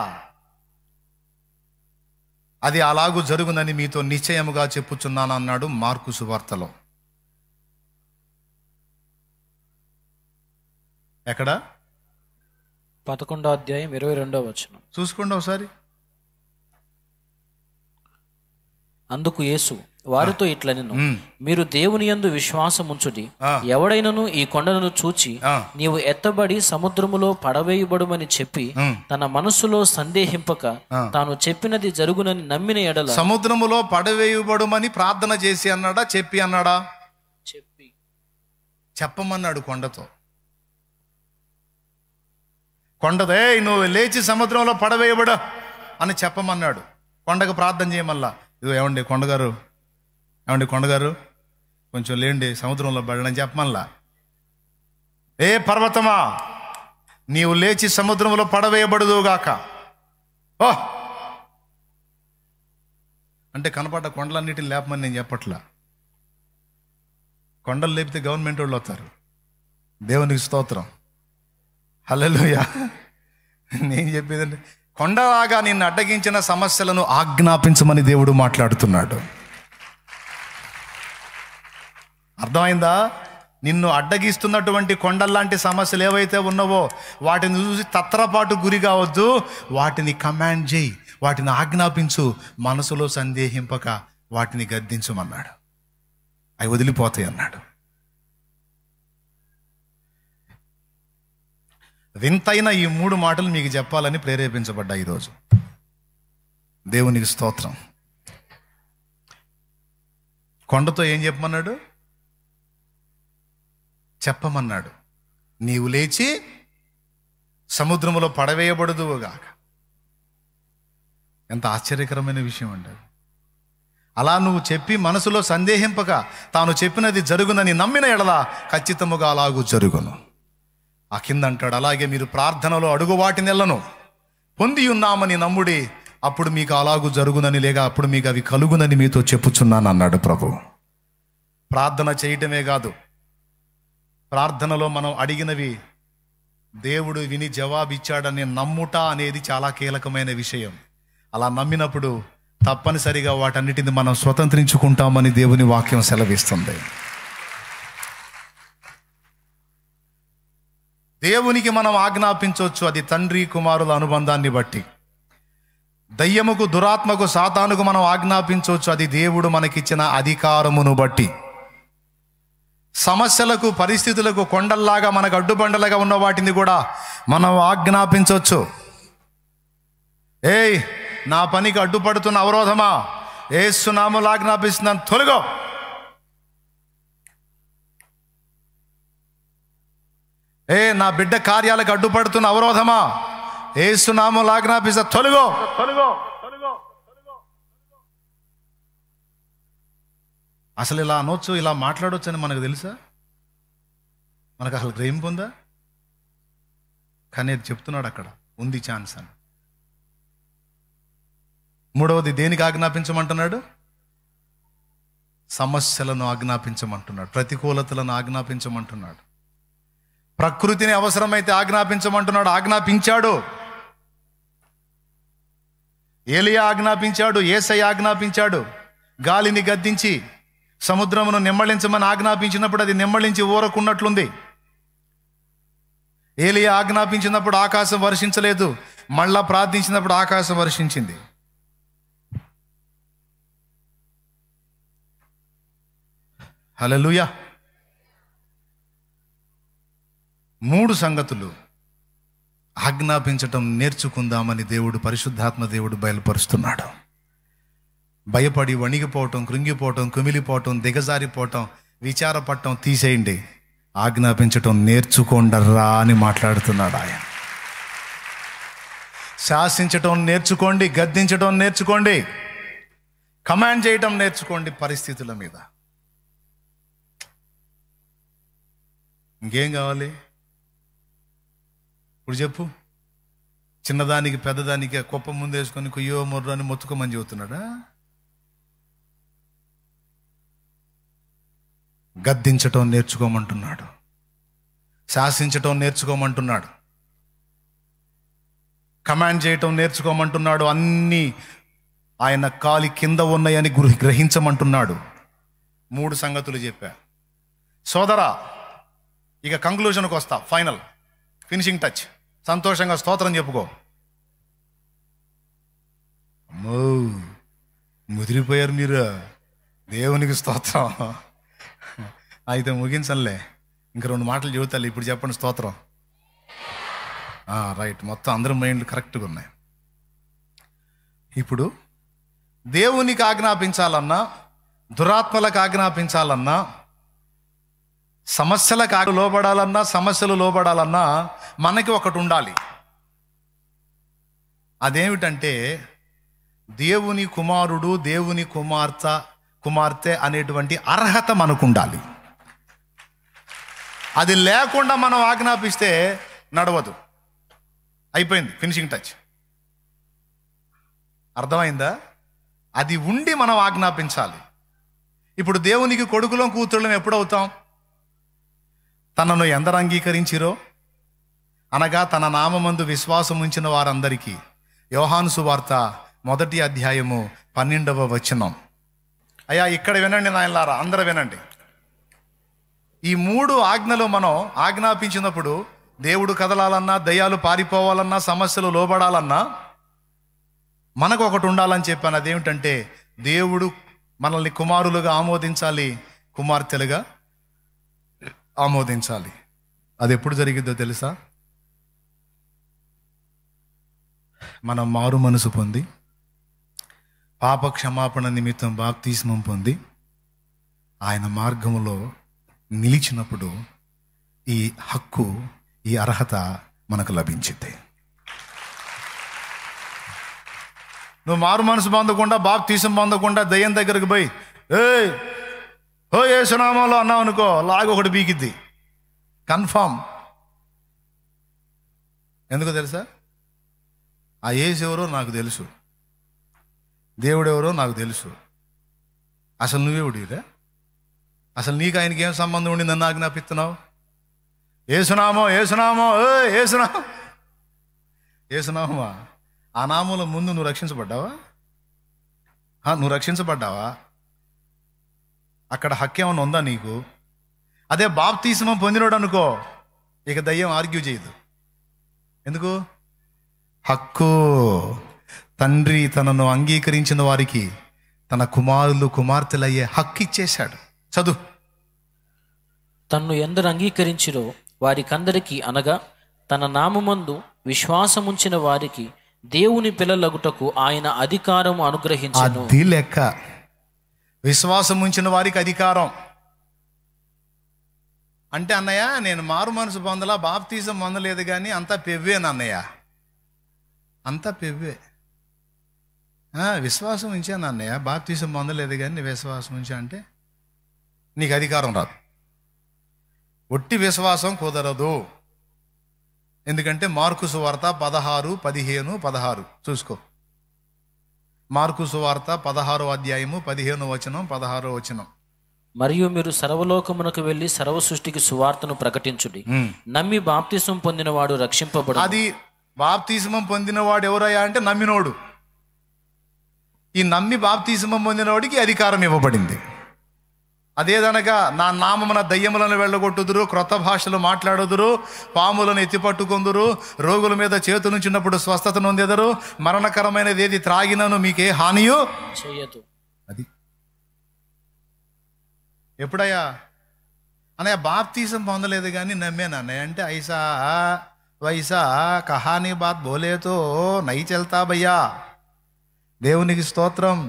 అది అలాగూ జరుగునని మీతో నిశ్చయముగా చెప్పుచున్నాను అన్నాడు మార్కు సువార్తలో. ఎక్కడ? 11వ అధ్యాయం 22వ వచనం చూసుకోండి ఒకసారి. అందుకు యేసు వారితో ఇట్లనెను, మీరు దేవుని యందు విశ్వాసముంచుడి. ఎవడైనను ఈ కొండను చూచి నీవు ఎత్తబడి సముద్రములో పడవేయబడుమని చెప్పి తన మనస్సులో సందేహింపక తాను చెప్పినది జరుగునని నమ్మిన ఎడల. సముద్రములో పడవేయబడుమని ప్రార్థన చేసి అన్నాడా, చెప్పి అన్నాడా? చెప్పమన్నాడు కొండతో. కొండదే నువ్వు లేచి సముద్రంలో పడవేయబడ అని చెప్పమన్నాడు. కొండకు ప్రార్థన చేయమల్లా. ఇదిగో ఏమండి కొండగారు కొంచెం లేండి, సముద్రంలో పడని చెప్పమల్లా. ఏ పర్వతమా నీవు లేచి సముద్రంలో పడవేయబడుదుగాక. ఓ అంటే కనపడ్డ కొండలన్నిటిని లేపమని నేను చెప్పట్లా. కొండలు లేపితే గవర్నమెంట్ వాళ్ళు వస్తారు. దేవునికి స్తోత్రం. హల్లెలూయా. నేను చెప్పేదండి, కొండలాగా నిన్ను అడ్డగించిన సమస్యలను ఆజ్ఞాపించమని దేవుడు మాట్లాడుతున్నాడు. అర్థమైందా? నిన్ను అడ్డగిస్తున్నటువంటి కొండల్లాంటి సమస్యలు ఏవైతే ఉన్నావో వాటిని చూసి తత్రపాటు గురి కావద్దు. వాటిని కమాండ్ చేయి, వాటిని ఆజ్ఞాపించు, మనసులో సందేహింపక వాటిని గద్దించమన్నాడు. అవి వదిలిపోతాయి అన్నాడు. వింతైన ఈ 3 మాటలు మీకు చెప్పాలని ప్రేరేపించబడ్డా ఈరోజు. దేవునికి స్తోత్రం. కొండతో ఏం చెప్పమన్నాడు? చెప్పమన్నాడు, నీవు లేచి సముద్రములో పడవేయబడుదువుగాక. ఎంత ఆశ్చర్యకరమైన విషయం అండి. అలా నువ్వు చెప్పి మనసులో సందేహింపక తాను చెప్పినది జరుగునని నమ్మిన ఎడల ఖచ్చితముగా అలాగూ జరుగును. ఆ కింద అంటాడు, అలాగే మీరు ప్రార్థనలో అడుగు వాటి నెలను పొంది ఉన్నామని నమ్ముడి, అప్పుడు మీకు అలాగూ జరుగునని, లేక అప్పుడు మీకు అవి కలుగునని మీతో చెప్పుచున్నాను అన్నాడు ప్రభు. ప్రార్థన చేయటమే కాదు, ప్రార్థనలో మనం అడిగినవి దేవుడు విని జవాబిచ్చాడని నమ్ముట అనేది చాలా కీలకమైన విషయం. అలా నమ్మినప్పుడు తప్పనిసరిగా వాటన్నిటిని మనం స్వతంత్రించుకుంటామని దేవుని వాక్యం సెలవిస్తుంది. దేవునికి మనం ఆజ్ఞాపించవచ్చు, అది తండ్రి కుమారుల అనుబంధాన్ని బట్టి. దయ్యముకు, దురాత్మకు, సాతానుకు మనం ఆజ్ఞాపించవచ్చు, అది దేవుడు మనకిచ్చిన అధికారమును బట్టి. సమస్యలకు, పరిస్థితులకు కొండల్లాగా మనకు అడ్డుబండలుగా ఉన్న వాటిని కూడా మనం ఆజ్ఞాపించవచ్చు. ఏయ్, నా పనికి అడ్డుపడుతున్న అవరోధమా, యేసు నామములో ఆజ్ఞాపిస్తున్నాను, తొలగో. నా బిడ్డ కార్యాలకు అడ్డుపడుతున్న అవరోధమా, యేసు నామములో ఆజ్ఞాపిస్తా, తొలగో. అసలు ఇలా అనొచ్చు, ఇలా మాట్లాడవచ్చు అని మనకు తెలుసా? మనకు అసలు గ్రహింపు ఉందా? కానీ అది చెప్తున్నాడు అక్కడ, ఉంది ఛాన్స్ అని. మూడవది దేనికి ఆజ్ఞాపించమంటున్నాడు? సమస్యలను ఆజ్ఞాపించమంటున్నాడు, ప్రతికూలతలను ఆజ్ఞాపించమంటున్నాడు, ప్రకృతిని అవసరమైతే ఆజ్ఞాపించమంటున్నాడు. ఆజ్ఞాపించాడు. ఏలియా ఆజ్ఞాపించాడు, యేసయ్య ఆజ్ఞాపించాడు. గాలిని గద్దించి సముద్రమును నిమ్మళించమని ఆజ్ఞాపించినప్పుడు అది నిమ్మళించి ఊరకున్నట్లుంది. ఏలియా ఆజ్ఞాపించినప్పుడు ఆకాశం వర్షించలేదు, మళ్ళా ప్రార్థించినప్పుడు ఆకాశం వర్షించింది. హల్లెలూయా. 3 సంగతులు ఆజ్ఞాపించటం నేర్చుకుందామని దేవుడు, పరిశుద్ధాత్మ దేవుడు బయలుపరుస్తున్నాడు. భయపడి వణిగిపోవటం, కృంగిపోవటం, కుమిలిపోవటం, దిగజారిపోవటం, విచారపడటం తీసేయండి. ఆజ్ఞాపించటం నేర్చుకోండర్రా అని మాట్లాడుతున్నాడు ఆయన. శాసించటం నేర్చుకోండి, గద్దించటం నేర్చుకోండి, కమాండ్ చేయటం నేర్చుకోండి పరిస్థితుల మీద. ఇంకేం కావాలి ఇప్పుడు చెప్పు? చిన్నదానికి పెద్దదానికి కుప్ప ముందు వేసుకొని కుయ్యో మొర్రో అని మొత్తుకోమని చెబుతున్నాడా? గద్దించటం నేర్చుకోమంటున్నాడు, శాసించటం నేర్చుకోమంటున్నాడు, కమాండ్ చేయటం నేర్చుకోమంటున్నాడు, అన్నీ ఆయన కాలి కింద ఉన్నాయని గ్రహించమంటున్నాడు. 3 సంగతులు చెప్పా. సోదరా, ఇక కంక్లూజన్కి వస్తా, ఫైనల్ ఫినిషింగ్ టచ్. సంతోషంగా స్తోత్రం చెప్పుకో. అమ్మో, ముదిరిపోయారు మీరు. దేవునికి స్తోత్రం. అయితే ముగించలే, ఇంక 2 మాటలు చెబుతాలి. ఇప్పుడు చెప్పండి స్తోత్రం. రైట్, మొత్తం అందరి మైండ్లు కరెక్ట్గా ఉన్నాయి. ఇప్పుడు దేవునికి ఆజ్ఞాపించాలన్నా, దురాత్మలకు ఆజ్ఞాపించాలన్నా, సమస్యలకు లోబడాలన్నా, సమస్యలు లోబడాలన్నా మనకి ఒకటి ఉండాలి. అదేమిటంటే దేవుని కుమారుడు, దేవుని కుమార్తె అనేటువంటి అర్హత మనకు ఉండాలి. అది లేకుండా మనం ఆజ్ఞాపిస్తే నడవదు. అయిపోయింది, ఫినిషింగ్ టచ్. అర్థమైందా? అది ఉండి మనం ఆజ్ఞాపించాలి. ఇప్పుడు దేవునికి కొడుకులం కూతుళ్ళం ఎప్పుడవుతాం? తనను ఎందరు అంగీకరించిరో, అనగా తన నామమందు విశ్వాసం ఉంచిన వారందరికీ. యోహాను సువార్త 1వ అధ్యాయము 12వ వచనం. అయ్యా ఇక్కడ వినండి నాయనలారా, అందరూ వినండి. ఈ 3 ఆజ్ఞలు మనం ఆజ్ఞాపించినప్పుడు దేవుడు కదలాలన్నా, దయ్యాలు పారిపోవాలన్నా, సమస్యలు లోబడాలన్నా మనకు ఒకటి ఉండాలని చెప్పాను. అదేమిటంటే దేవుడు మనల్ని కుమారులుగా ఆమోదించాలి, కుమార్తెలుగా ఆమోదించాలి. అది ఎప్పుడు జరిగిద్దో తెలుసా? మనం మారు మనసు పొంది, పాప క్షమాపణ నిమిత్తం బాప్తిస్మం పొంది, ఆయన మార్గములో నిలిచినప్పుడు ఈ హక్కు, ఈ అర్హత మనకు లభించింది. నువ్వు మారు మనసు పొందకుండా, బాప్తిసం పొందకుండా దయ్యం దగ్గరకు పోయి ఓ యేసునామంలో అన్నావు అనుకో, లాగి ఒకటి బీకిద్ది కన్ఫామ్. ఎందుకు తెలుసా? ఆ యేసు ఎవరో నాకు తెలుసు, దేవుడు ఎవరో నాకు తెలుసు. అసలు నువ్వేవుడిరా? అసలు నీకు ఆయనకి ఏం సంబంధం ఉండి నన్ను ఆజ్ఞాపిస్తున్నావు? ఏసునామో ఏసునామో ఏసునామా? ఆ నామంలో ముందు నువ్వు రక్షించబడ్డావా? నువ్వు రక్షించబడ్డావా? అక్కడ హక్కు ఏమైనా ఉందా నీకు? అదే బాప్తిస్మం పొందినోడు అనుకో, ఇక దయ్యం ఆర్గ్యూ చేయదు. ఎందుకు? హక్కు. తండ్రి తనను అంగీకరించిన వారికి తన కుమారులు కుమార్తెలయ్యే హక్కు ఇచ్చేశాడు. చదువు. తన్ను ఎందరు అంగీకరించిరో వారికందరికీ, అనగా తన నామమందు విశ్వాసముంచిన వారికి దేవుని పిల్లలగుటకు ఆయన అధికారం అనుగ్రహించెను. అది లెక్క. విశ్వాసం ఉంచిన వారికి అధికారం అంటే, అన్నయ్య నేను మారు మనసు పొందలా, బాప్తీసం పొందలేదు, కానీ అంతా పెవ్వేనన్నయ్య, అంతా పెవ్వే. విశ్వాసం ఉంచాను అన్నయ్య, బాప్తీసం పొందలేదు కానీ విశ్వాసం ఉంచా అంటే నీకు అధికారం రాదు. ఒట్టి విశ్వాసం కుదరదు. ఎందుకంటే మార్కు సువార్త 16, 15, 16 చూసుకో. మార్కు సువార్త 16వ అధ్యాయము 15వ వచనం, 16వ వచనం. మరియు మీరు సర్వలోకమునకు వెళ్ళి సర్వ సృష్టికి సువార్తను ప్రకటించుడి. నమ్మి బాప్తిసం పొందినవాడు రక్షింపబడు. అది బాప్తిస్మం పొందినవాడు ఎవరయ్యా అంటే నమ్మినోడు. ఈ నమ్మి బాప్తిస్మం పొందినవాడికి అధికారం ఇవ్వబడింది. అదేదనగా నా నామమున దయ్యములను వెళ్ళగొట్టుదురు, క్రొత్త భాషలు మాట్లాడుదురు, పాములను ఎత్తిపట్టుకొందురు, రోగుల మీద చేతులుంచినప్పుడు స్వస్థత నొందెదరు, మరణకరమైనది ఏది త్రాగినను మీకే హానియో చేయదు. అది ఎప్పుడయ్యా అన్నయ్య బాప్తీసం పొందలేదు కానీ నమ్మాను అన్నయ్య అంటే, ఐసా వైసా కహానీ బాత్ బోలేతో నై చల్తా భయ్యా. దేవునికి స్తోత్రం.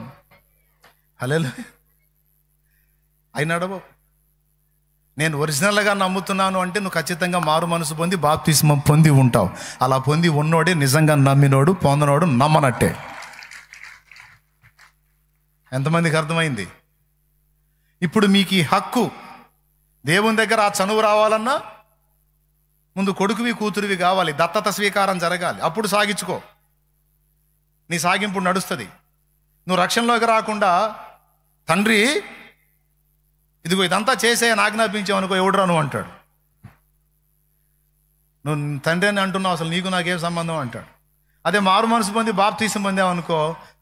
హల్లెలూయా. అయినాడబో నేను ఒరిజినల్గా నమ్ముతున్నాను అంటే నువ్వు ఖచ్చితంగా మారు మనసు పొంది బాప్తిస్మం పొంది ఉంటావు. అలా పొంది ఉన్నోడే నిజంగా నమ్మినోడు, పొందనోడు నమ్మనట్టే. ఎంతమందికి అర్థమైంది? ఇప్పుడు మీకు ఈ హక్కు, దేవుని దగ్గర ఆ చనువు రావాలన్నా ముందు కొడుకువి కూతురివి కావాలి, దత్తత స్వీకారం జరగాలి, అప్పుడు సాగించుకో, నీ సాగింపు నడుస్తుంది. నువ్వు రక్షణలోకి రాకుండా తండ్రి ఇదిగో ఇదంతా చేసే ఆజ్ఞాపించావు అనుకో, ఎవడురా నువ్వు అంటాడు. నువ్వు తండ్రి అని అంటున్నావు, అసలు నీకు నాకేం సంబంధం అంటాడు. అదే మారు మనసు పొంది బాప్తీసం పొందావు అనుకో,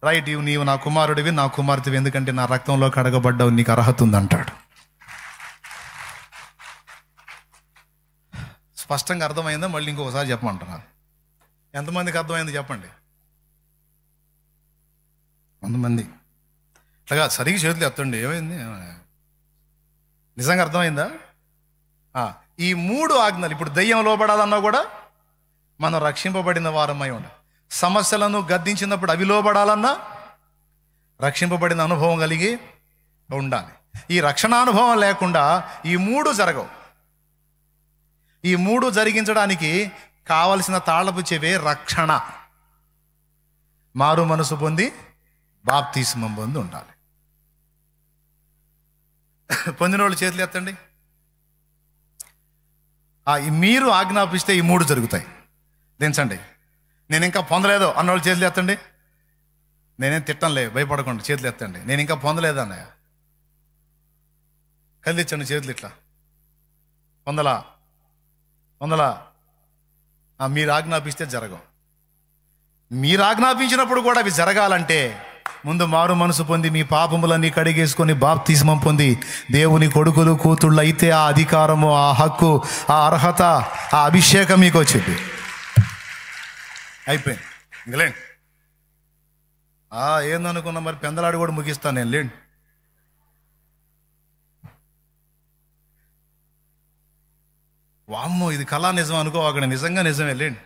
రైట్, నీవు నా కుమారుడివి, నా కుమార్తెవి, ఎందుకంటే నా రక్తంలో కడగబడ్డావు, నీకు అర్హత ఉంది అంటాడు. స్పష్టంగా అర్థమైందా? మళ్ళీ ఇంకొకసారి చెప్పమంటున్నాను. ఎంతమందికి అర్థమైంది చెప్పండి. 100 మంది. అట్లాగా సరిగ్గా చేతులు ఎత్తండి. ఏమైంది? నిజంగా అర్థమైందా? ఈ 3 ఆజ్ఞలు, ఇప్పుడు దయ్యం లోబడాలన్నా కూడా మనం రక్షింపబడిన వారమై ఉండాలి. సమస్యలను గద్దించినప్పుడు అవి లోబడాలన్నా రక్షింపబడిన అనుభవం కలిగి ఉండాలి. ఈ రక్షణానుభవం లేకుండా ఈ 3 జరగవు. ఈ 3 జరిగించడానికి కావలసిన తాళపు చెవే రక్షణ. మారు మనసు పొంది బాప్తిస్మం పొంది ఉండాలి. పొందిన వాళ్ళు చేతులు ఎత్తండి. మీరు ఆజ్ఞాపిస్తే ఈ 3 జరుగుతాయి. దించండి. నేను ఇంకా పొందలేదు అన్నవాళ్ళు చేతులు ఎత్తండి. నేనేం తిట్టంలే, భయపడకుండా చేతులు ఎత్తండి. నేను ఇంకా పొందలేదు అన్నయ్య, కదిలించండి చేతులు ఇట్లా. పొందలా మీరు ఆజ్ఞాపిస్తే జరగవు. మీరు ఆజ్ఞాపించినప్పుడు కూడా అవి జరగాలంటే ముందు మారు మనసు పొంది మీ పాపములన్నీ కడిగేసుకొని బాప్తిస్మం పొంది దేవుని కొడుకులు కూతుళ్ళు అయితే ఆ అధికారము, ఆ హక్కు, ఆ అర్హత, ఆ అభిషేకం మీకు వచ్చింది. అయిపోయింది. ఇంకలేండి. ఏందనుకున్నా మరి, పెందలాడు కూడా ముగిస్తాను నేను. లేండి. వామ్మో ఇది కళా నిజం అనుకో, అక్కడ నిజంగా నిజమే. లేండి.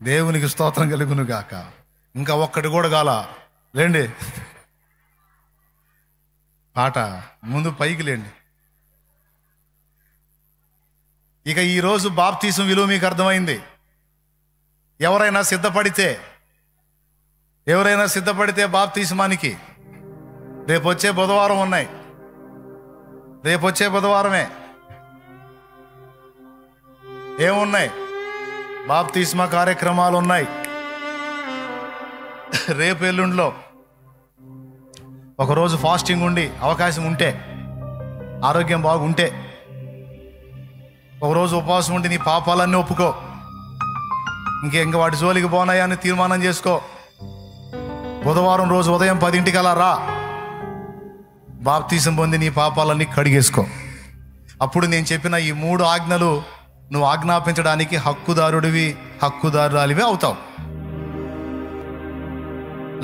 దేవునికి స్తోత్రం కలుగును గాక. ఇంకా ఒక్కటి కూడా కాల. లేండి. పాట ముందు పైకి లేండి. ఇక ఈరోజు బాప్తీసం విలువ మీకు అర్థమైంది. ఎవరైనా సిద్ధపడితే బాప్తీసమానికి రేపొచ్చే బుధవారం ఉన్నాయి. రేపొచ్చే బుధవారమే ఏమున్నాయి? బాప్తిస్మా కార్యక్రమాలు ఉన్నాయి. రేపు ఎల్లుండిలో ఒకరోజు ఫాస్టింగ్ ఉండి అవకాశం ఉంటే, ఆరోగ్యం బాగుంటే ఒకరోజు ఉపవాసం ఉండి నీ పాపాలన్నీ ఒప్పుకో. ఇంక వాటి జోలికి పోనాయా అని తీర్మానం చేసుకో. బుధవారం రోజు ఉదయం 10 రా. బాప్తీసం పొంది నీ పాపాలన్నీ కడిగేసుకో. అప్పుడు నేను చెప్పిన ఈ 3 ఆజ్ఞలు నువ్వు ఆజ్ఞాపించడానికి హక్కుదారురాలివి అవుతావు.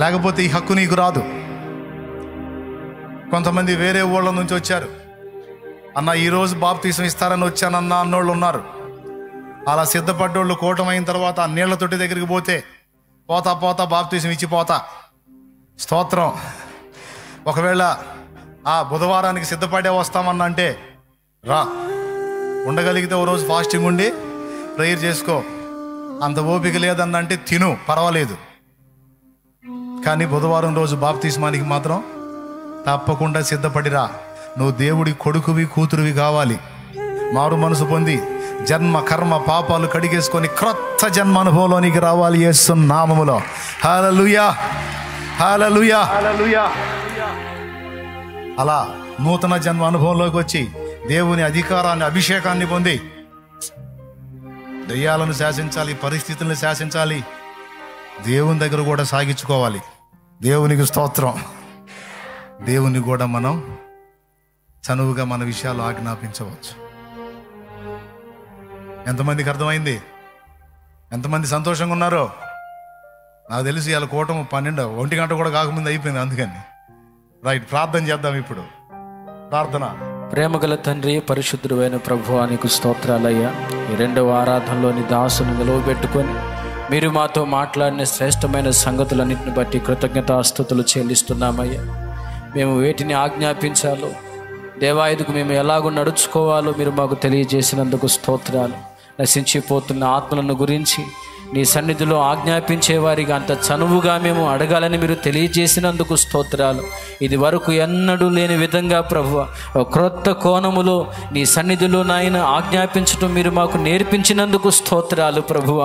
లేకపోతే ఈ హక్కు నీకు రాదు. కొంతమంది వేరే ఊళ్ళ నుంచి వచ్చారు. అన్న ఈరోజు బాప్తీసం ఇస్తారని వచ్చానన్నా అన్నోళ్ళు ఉన్నారు. అలా సిద్ధపడ్డోళ్ళు కూటమైన తర్వాత ఆ నీళ్ల తొట్టి దగ్గరికి పోతే పోతా బాప్తీసం ఇచ్చిపోతా. స్తోత్రం. ఒకవేళ ఆ బుధవారానికి సిద్ధపడే వస్తామన్నా అంటే రా, ఉండగలిగితే ఓ రోజు ఫాస్టింగ్ ఉండి ప్రేయర్ చేసుకో. అంత ఓపిక లేదన్నంటే తిను, పర్వాలేదు. కానీ బుధవారం రోజు బాప్తిస్మానికి మాత్రం తప్పకుండా సిద్ధపడిరా. నువ్వు దేవుడి కొడుకువి కూతురువి కావాలి. మారు మనసు పొంది జన్మ కర్మ పాపాలు కడిగేసుకొని క్రొత్త జన్మ అనుభవంలోనికి రావాలి యేసు నామములో. హల్లెలూయా, హల్లెలూయా, హల్లెలూయా. అలా నూతన జన్మ అనుభవంలోకి వచ్చి దేవుని అధికారాన్ని, అభిషేకాన్ని పొంది దయ్యాలను శాసించాలి, పరిస్థితులను శాసించాలి, దేవుని దగ్గర కూడా సాగించుకోవాలి. దేవునికి స్తోత్రం. దేవుని కూడా మనం చనువుగా మన విషయాలు ఆజ్ఞాపించవచ్చు. ఎంతమందికి అర్థమైంది? ఎంతమంది సంతోషంగా ఉన్నారో నాకు తెలిసి ఇవాళ కూటమి 1 గంట కూడా కాకముందు అయిపోయింది. అందుకని రైట్, ప్రార్థన చేద్దాం ఇప్పుడు. ప్రార్థన. ప్రేమగల తండ్రి, పరిశుద్ధుడైన ప్రభువా, నీకు స్తోత్రాలయ్యా. ఈ 2వ ఆరాధనలోని దాసుని నిలవబెట్టుకొని మీరు మాతో మాట్లాడిన శ్రేష్టమైన సంగతులన్నింటిని బట్టి కృతజ్ఞతాస్తుతులు చెల్లిస్తున్నామయ్యా. మేము వేటిని ఆజ్ఞాపించాలో, దేవాయుధకు మేము ఎలాగో నడుచుకోవాలో మీరు మాకు తెలియజేసినందుకు స్తోత్రాలు. నశించిపోతున్న ఆత్మలను గురించి నీ సన్నిధిలో ఆజ్ఞాపించే వారికి అంత చనువుగా మేము అడగాలని మీరు తెలియజేసినందుకు స్తోత్రాలు. ఇది వరకు ఎన్నడూ లేని విధంగా ప్రభువ క్రొత్త కోణములో నీ సన్నిధిలో నాయన ఆజ్ఞాపించడం మీరు మాకు నేర్పించినందుకు స్తోత్రాలు ప్రభువ.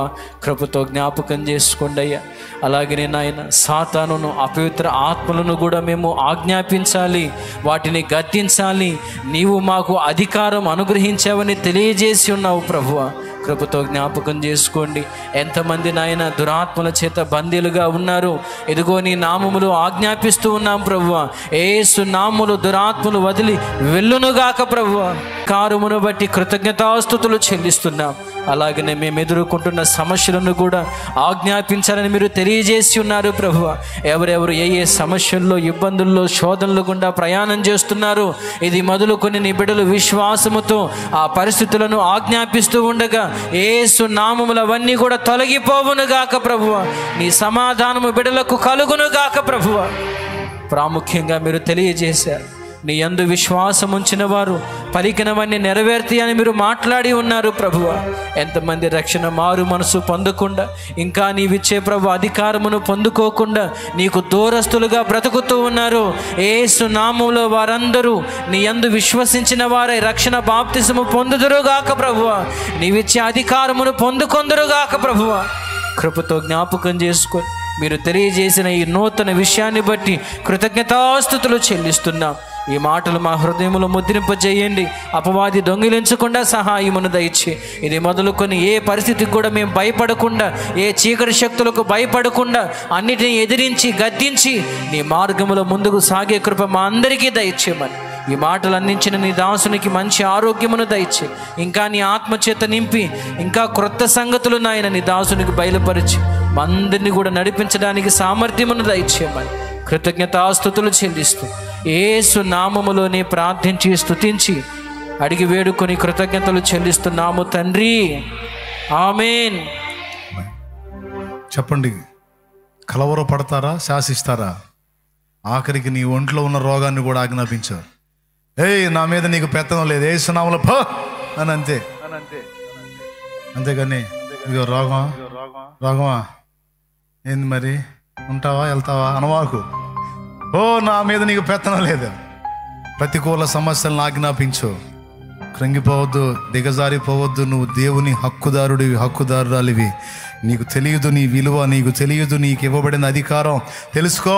కృపతో జ్ఞాపకం చేసుకోండి అయ్యా. అలాగే నాయన సాతానును, అపవిత్ర ఆత్మలను కూడా మేము ఆజ్ఞాపించాలి, వాటిని గద్దించాలి. నీవు మాకు అధికారం అనుగ్రహించావని తెలియజేసి ఉన్నావు ప్రభువ. కృపతో జ్ఞాపకం చేసుకోండి. ఎంతమంది నాయన దురాత్మల చేత బందీలుగా ఉన్నారు, ఇదిగో నీ నామములు ఆజ్ఞాపిస్తూ ఉన్నాం ప్రభువా. యేసు నామములు దురాత్మలు వదిలి వెళ్ళునుగాక ప్రభువా. కారుమును బట్టి కృతజ్ఞతాస్తుతులు చెల్లిస్తున్నాం. అలాగనే మేము ఎదుర్కొంటున్న సమస్యలను కూడా ఆజ్ఞాపించాలని మీరు తెలియజేసి ఉన్నారు ప్రభువా. ఎవరెవరు ఏ ఏ సమస్యల్లో, ఇబ్బందుల్లో, శోధనలు గుండా ప్రయాణం చేస్తున్నారు, ఇది మొదలుకొని నీ బిడ్డలు విశ్వాసముతో ఆ పరిస్థితులను ఆజ్ఞాపిస్తూ ఉండగా యేసు నామములు అవన్నీ కూడా తొలగిపోవును గాక ప్రభువా. నీ సమాధానము బిడ్డలకు కలుగును గాక ప్రభువా. ప్రాముఖ్యంగా మీరు తెలియజేశారు, నీ యందు విశ్వాసం ఉంచిన వారు పలికినవన్నీ నెరవేర్తాయని మీరు మాట్లాడి ఉన్నారు ప్రభువా. ఎంతమంది రక్షణ మారు మనసు పొందకుండా, ఇంకా నీవిచ్చే ప్రభు అధికారమును పొందుకోకుండా నీకు దూరస్తులుగా బ్రతుకుతూ ఉన్నారు. యేసు నామములో వారందరూ నీ యందు విశ్వసించిన వారై రక్షణ బాప్తిసము పొందుదురుగాక ప్రభువా. నీవిచ్చే అధికారమును పొందుకొందురుగాక ప్రభువా. కృపతో జ్ఞాపకం చేసుకొని మీరు తెలియజేసిన ఈ నూతన విషయాన్ని బట్టి కృతజ్ఞతాస్తుతులు చెల్లిస్తున్నాం. ఈ మాటలు మా హృదయంలో ముద్రింపజేయండి. అపవాది దొంగిలించకుండా సహాయమును దయచి ఇది మొదలుకొని ఏ పరిస్థితికి కూడా మేము భయపడకుండా, ఏ చీకటి శక్తులకు భయపడకుండా అన్నిటిని ఎదిరించి గద్దించి నీ మార్గములో ముందుకు సాగే కృప మా అందరికీ దయచేయమని ఈ మాటలు అందించిన నీ దాసునికి మంచి ఆరోగ్యమును దయచి, ఇంకా నీ ఆత్మచేత నింపి, ఇంకా క్రొత్త సంగతులు నాయన నీ దాసునికి బయలుపరిచి మా అందరినీ కూడా నడిపించడానికి సామర్థ్యమును దయచేయమని కృతజ్ఞతాస్తుతులు చెల్లిస్తూ యేసు నామములోనే ప్రార్థించి స్తుతించి అడిగి వేడుకొని కృతజ్ఞతలు చెల్లిస్తున్నాము తండ్రి. ఆమేన్. చెప్పండి, కలవర పడతారా, శాసిస్తారా? ఆఖరికి నీ ఒంట్లో ఉన్న రోగాన్ని కూడా ఆజ్ఞాపించారు. నా మీద నీకు పెత్తనం లేదు, యేసు నామములో పో అని అంతే. అంతేగాని ఇదిగో రోగమా ఏంది మరి, ఉంటావా వెళ్తావా అనవాకు. నా మీద నీకు పెత్తనం లేదు. ప్రతికూల సమస్యలను ఆజ్ఞాపించు. కృంగిపోవద్దు, దిగజారిపోవద్దు. నువ్వు దేవుని హక్కుదారురాలివి. నీకు తెలియదు నీ విలువ, నీకు తెలియదు నీకు ఇవ్వబడిన అధికారం. తెలుసుకో,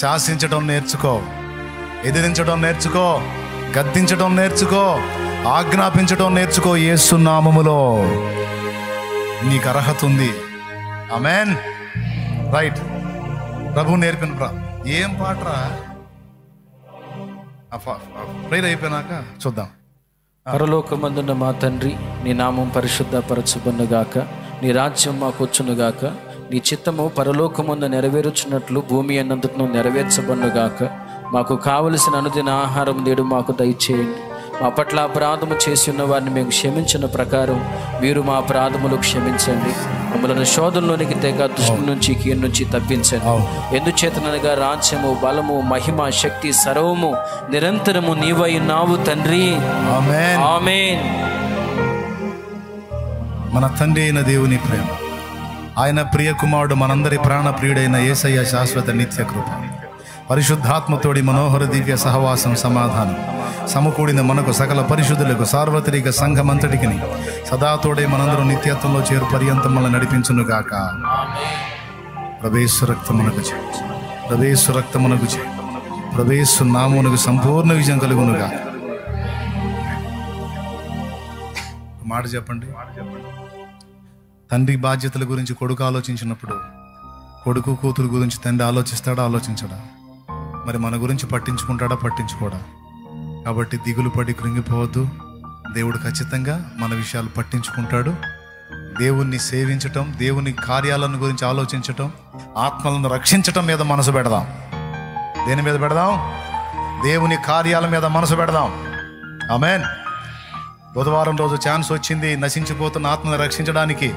శాసించడం నేర్చుకో, ఎదిరించడం నేర్చుకో, గద్దించడం నేర్చుకో, ఆజ్ఞాపించడం నేర్చుకో. యేసు నామములో నీకు అర్హత ఉంది. ఆమేన్. రైట్. ప్రభు నేర్పిన ఏం పాటరా? ప్రేయర్ అయిపోయినాక చూద్దాం. పరలోకమందున్న మా తండ్రి, నీ నామం పరిశుద్ధపరచబడునుగాక, నీ రాజ్యం మాకొచ్చునుగాక, నీ చిత్తము పరలోకమందు నెరవేరుచున్నట్లు భూమి అన్నంతను నెరవేర్చబడునుగాక. మాకు కావలసిన అనుదిన ఆహారం నేడు మాకు దయచేయండి. మా పట్ల అపరాధము చేసి ఉన్న వారిని మేము క్షమించిన ప్రకారం మీరు మా అపరాధములు క్షమించండి. మమ్మల్ని శోధనలోనికి తెగ దుష్టు నుంచి కీడు నుంచి తప్పించండి. ఎందుచేతనగా రాజ్యము, బలము, మహిమ, శక్తి సర్వము నిరంతరము నీవై ఉన్నావు తండ్రి. ఆమేన్. ఆమేన్. మన తండ్రి అయిన దేవుని ప్రేమ, ఆయన ప్రియ కుమారుడు మనందరి ప్రాణ ప్రియుడైన యేసయ్య శాశ్వత నిత్య కృప, పరిశుద్ధాత్మతోడి మనోహర దివ్య సహవాసం, సమాధానం సమకూడిన మనకు సకల పరిశుద్ధులకు సార్వత్రిక సంఘమంతటికి సదాతోడే మనందరం నిత్యత్వంలో చేరు పర్యంతం మనల్ని నడిపించునుగాక. ప్రవేశు రక్తమునకు చే, ప్రవేశు రక్తమునకు చే, ప్రవేశు నామునకు సంపూర్ణ విజయం కలుగునుగా. మాట చెప్పండి. తండ్రి బాధ్యతల గురించి కొడుకు ఆలోచించినప్పుడు కొడుకు కూతురు గురించి తండ్రి ఆలోచిస్తాడా, ఆలోచించడా? మరి మన గురించి పట్టించుకుంటాడా, పట్టించుకోడా? కాబట్టి దిగులు పడి కృంగిపోవద్దు. దేవుడు ఖచ్చితంగా మన విషయాలు పట్టించుకుంటాడు. దేవుణ్ణి సేవించటం, దేవుని కార్యాలను గురించి ఆలోచించటం, ఆత్మలను రక్షించటం మీద మనసు పెడదాం. దేని మీద పెడదాం? దేవుని కార్యాల మీద మనసు పెడదాం. ఆమేన్. బుధవారం రోజు ఛాన్స్ వచ్చింది. నశించిపోతున్న ఆత్మను రక్షించడానికి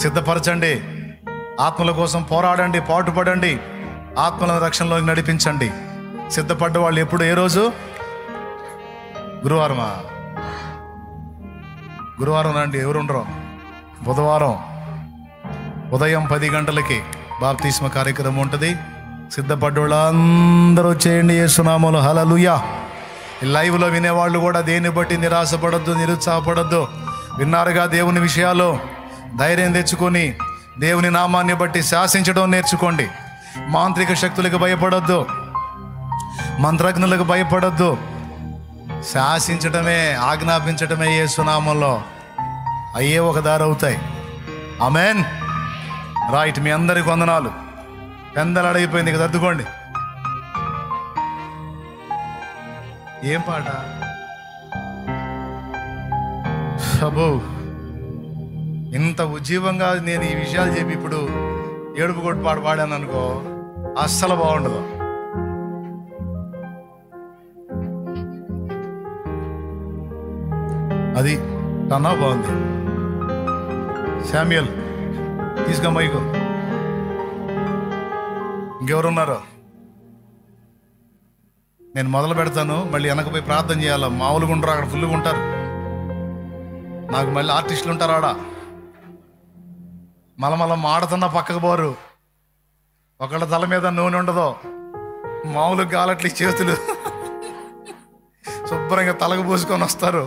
సిద్ధపరచండి. ఆత్మల కోసం పోరాడండి, పాటుపడండి. ఆత్మలను రక్షణలోకి నడిపించండి. సిద్ధపడ్డ వాళ్ళు ఎప్పుడు, ఏ రోజు? గురువారమా? గురువారం రండి, ఎవరుండరు. బుధవారం ఉదయం 10 గంటలకి బాప్తిస్మ కార్యక్రమం ఉంటుంది. సిద్ధపడ్డోళ్ళందరూ చేయండి యేసునామములో. హల్లెలూయా. ఈ లైవ్లో వినేవాళ్ళు కూడా దేన్ని బట్టి నిరాశపడద్దు, నిరుత్సాహపడద్దు. విన్నారుగా దేవుని విషయాలు. ధైర్యం తెచ్చుకొని దేవుని నామాన్ని బట్టి శాసించడం నేర్చుకోండి. మాంత్రిక శక్తులకు భయపడొద్దు, మంత్రజ్ఞులకు భయపడొద్దు. శాసించటమే, ఆజ్ఞాపించటమే యేసునామంలో. అయ్యే ఒక దారి అవుతాయి. ఆమేన్. రైట్. మీ అందరికి వందనాలు. పెందలాడైపోయింది ఇక సర్దుకోండి. ఏం పాట? అబ్బో, ఇంత ఉజ్జీవంగా నేను ఈ విషయాలు చెప్పి ఇప్పుడు ఏడుపు కొట్టు పాట పాడాను అనుకో, అస్సలు బాగుండదు. అది టన్నా బాగుంది. శామ్యుయల్ తీసుకో మైకు. ఇంకెవరున్నారు? నేను మొదలు పెడతాను, మళ్ళీ వెనకపోయి ప్రార్థన చేయాలి. మామూలుగా ఉంటారు అక్కడ, ఫుల్గా ఉంటారు. నాకు మళ్ళీ ఆర్టిస్టులు ఉంటారు ఆడ. మళ్ళీ మాడుతున్నా పక్కకు పోరు. ఒకళ్ళ తల మీద నూనె ఉండదు, మామూలుగా గాలట్లి చేతులు శుభ్రంగా తలకు పూసుకొని వస్తారు.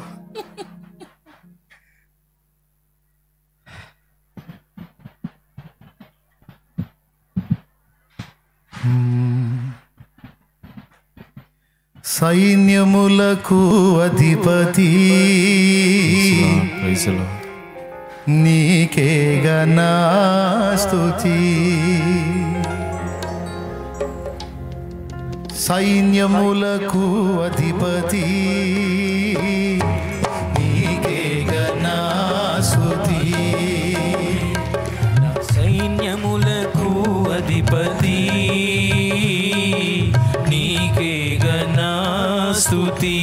సైన్యములకు అధిపతి నీకే గనా స్తుతి. సైన్యములకు అధిపతి నీకే గనా స్తుతి. సైన్యములకు అధిపతి నీకే గనా స్తుతి.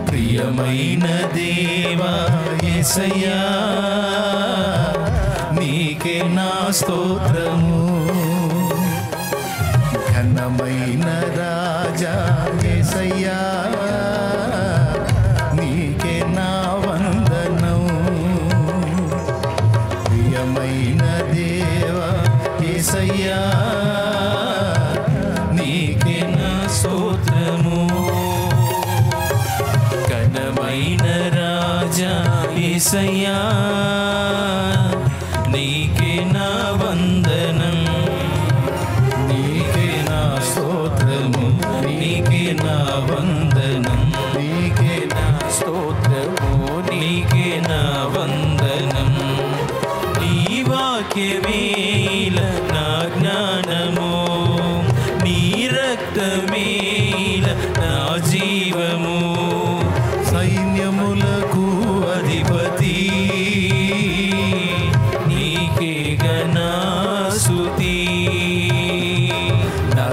ప్రియమైన దేవా యేసయ్యా నీకే నా స్తోత్రము. ఘనమైన రాజా యేసయ్యా నీకే నా వందనం. ప్రియమైన దేవా యేసయ్యా నీకే నా స్తోత్రము. ఘనమైన రాజా యేసయ్యా నీకే నా వందనం. నీకే నా స్తోత్రము, నీకే నా వందనం, నీకే నా స్తోత్రము, నీకే నా వందనం. నీ వాక్యమేల నా జ్ఞానము, నీ రక్తమేల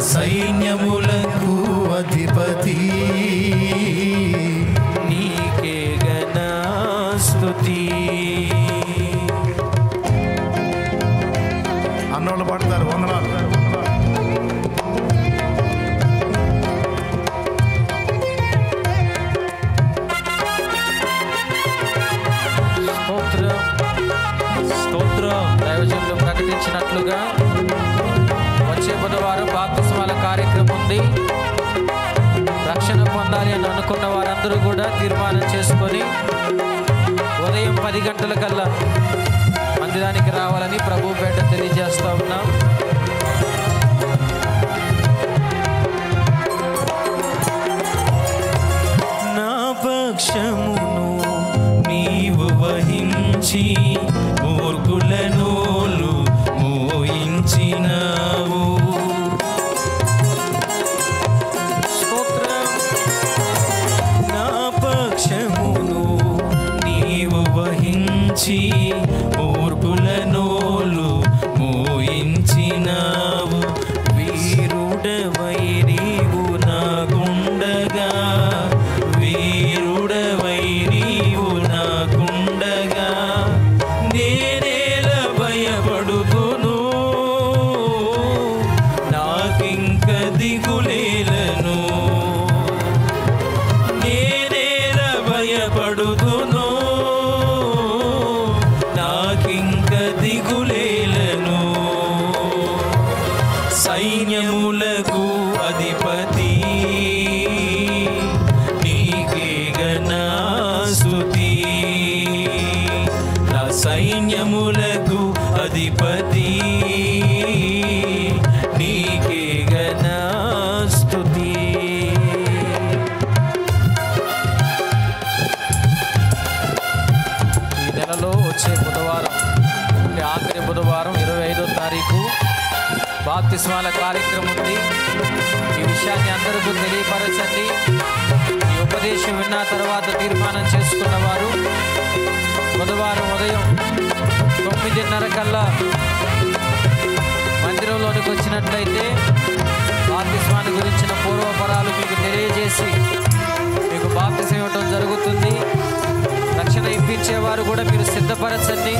సైన్యములకు అధిపతి నీకే ఘన స్తుతి. అన్నోళ్ళు పాడతారు వందనాలు. స్తోత్రం. దైవజనులు ప్రకటించినట్లుగా వచ్చే బుధవారం బాప్తిస్మాల కార్యక్రమం ఉంది. రక్షణ పొందాలి అని అనుకున్న వారందరూ కూడా తీర్మానం చేసుకొని ఉదయం 10 గంటలకల్లా మందిరానికి రావాలని ప్రభు పేట తెలియజేస్తా ఉన్నాం. నా పక్షమును నీవు వహించి మూర్ఖుల నోలు మోయించినావు. స్తోత్రం. నా పక్షమును నీవు వహించి మూర్ఖుల నోలు మోయించినావు. వీరుడవై నీవు నాకుండగా, వీరుడవై నీవు నాకుండగా నేనేల భయపడుతును, నాకింక దిగులేలను. నేనేల భయపడుతును, నాకింక దిగులేలను. సైన్యములకు అధిపతి నీకే ఘన స్తుతి. నా సైన్యములకు అధిపతి నీకే ఘన స్తుతి. ఈ నెలలో వచ్చే బుధవారం అంటే ఆఖరి బుధవారం 25వ తారీఖు బాప్తిస్మాల కార్యక్రమం ఉంది. ఈ విషయాన్ని అందరికీ తెలియపరచండి. ఈ ఉపదేశం విన్న తర్వాత తీర్మానం చేసుకున్న వారు బుధవారం ఉదయం 9:30 కల్లా మందిరంలోనికి వచ్చినట్లయితే బాప్తిస్మాన్ని గురించిన పూర్వపరాలు మీకు తెలియజేసి మీకు బాప్తిసం ఇవ్వడం జరుగుతుంది. రక్షణ ఇప్పించేవారు కూడా మీరు సిద్ధపరచండి.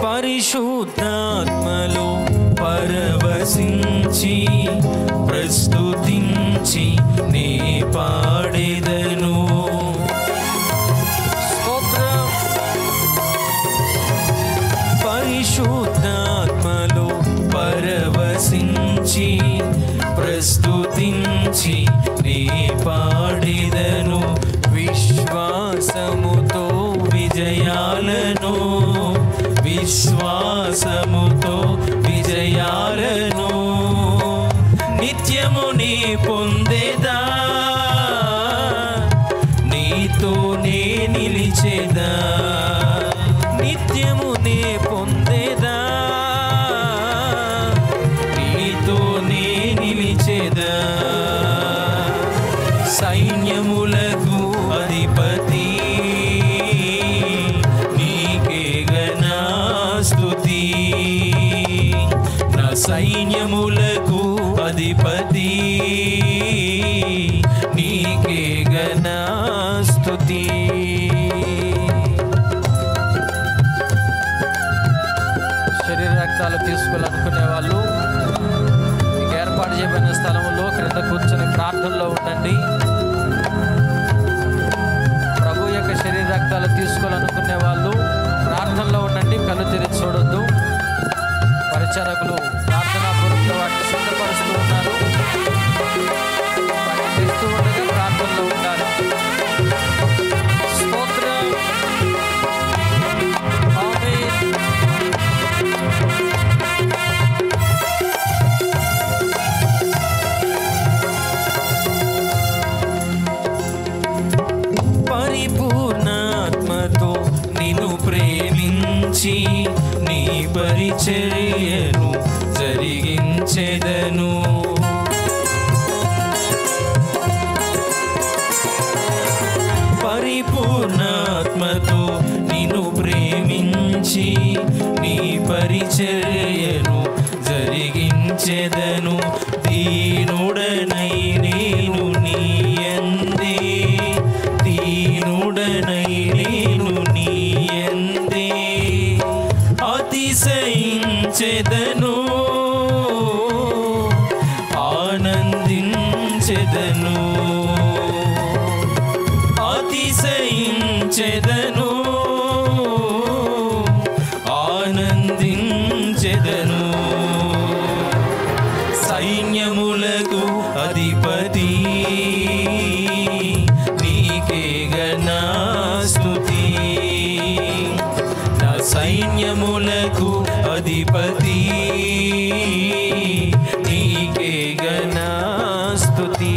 పరిశుద్ధాత్మలో పరవశించి ప్రస్తుతించి నే పాడెదను. స్తోత్రం. పరిశుద్ధాత్మలో పరవశించి ప్రస్తుతించి నే పాడెదను. విశ్వాసముతో విజయాలను, విశ్వాసముతో విజయాలను నిత్యము నీ పొందేదా, నీతోనే నిలిచేదా. నిత్యము నే పొందేదా, నీతోనే నిలిచేదా. సైన్యములకు అధిపతి నీకే ఘన స్తుతి. నా సైన్యములకు అధిపతి నీకే ఘన స్తుతి. శరీర రక్తాలు తీసుకోవాలనుకునే వాళ్ళు మీకు ఏర్పాటు చేయబడిన స్థలంలో క్రింద కూర్చొని ప్రార్థనలో ఉండండి. ప్రభు యొక్క శరీర రక్తాలు తీసుకోవాలనుకునే వాళ్ళు ప్రార్థనలో ఉండండి. కళ్ళు తెరిచి చూడొద్దు. పరిచారకులు ప్రార్థనాపూర్వకంగా వాటిని సిద్ధపరుస్తూ ఉన్నారు. వాటిని తీస్తూ ఉండగా ప్రార్థనలో ఉండాలి. స్తోత్రం. ఆమేన్. పరిపూర్ణాత్మతో నిన్ను ప్రేమించి నీ పరిచర్యను జరిగించెదను. పరిపూర్ణాత్మతో నిన్ను ప్రేమించి నీ పరిచర్య సహించెదను దీనుడనై నేను నీ యందే దీనుడనై నేను నీ యందే అతిశయించెదను ఆనందించెదను అతిశయించెదను ఆనందించెదను సైన్యములకు అధిపతి నీకే ఘన స్తుతి నా సైన్యములకు అధిపతి నీకే ఘన స్తుతి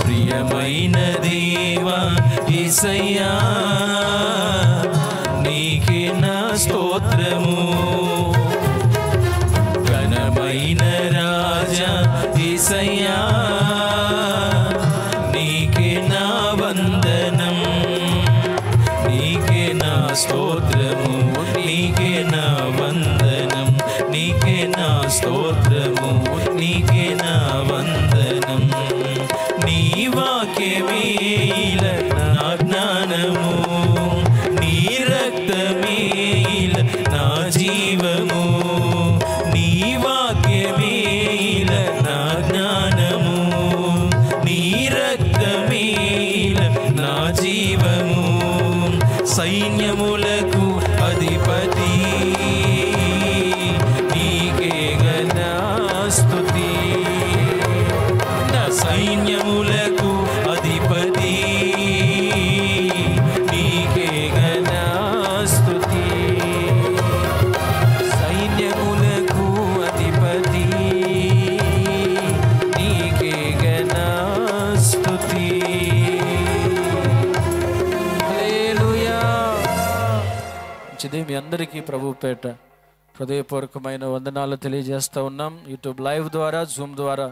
ప్రియమైన దేవా యేసయ్యా నీకే నా స్తోత్రము ఘనమైన రాజా యేసయ్యా నీకే నా వందనం నీకే నా స్తోత్రము నీకే నా వందనం నీకే నా స్తోత్రము నీకే నా వందనం నీ వాక్యమేల నా జ్ఞానము నీ రక్తమేల నా జీవము నీ వాక్యమేల నా జ్ఞానము నీ రక్తమేల నా జీవము సైన్యములకు అధిపతి నీకే ఘన స్తుతి నా సైన్యములకు అధిపతి నీకే ఘన స్తుతి సైన్యములకు అధిపతి నీకే ఘన స్తుతి హల్లెలూయా. మంచిది, మీ అందరికీ ప్రభు పేట హృదయపూర్వకమైన వందనాలు తెలియజేస్తూ ఉన్నాం. యూట్యూబ్ లైవ్ ద్వారా, జూమ్ ద్వారా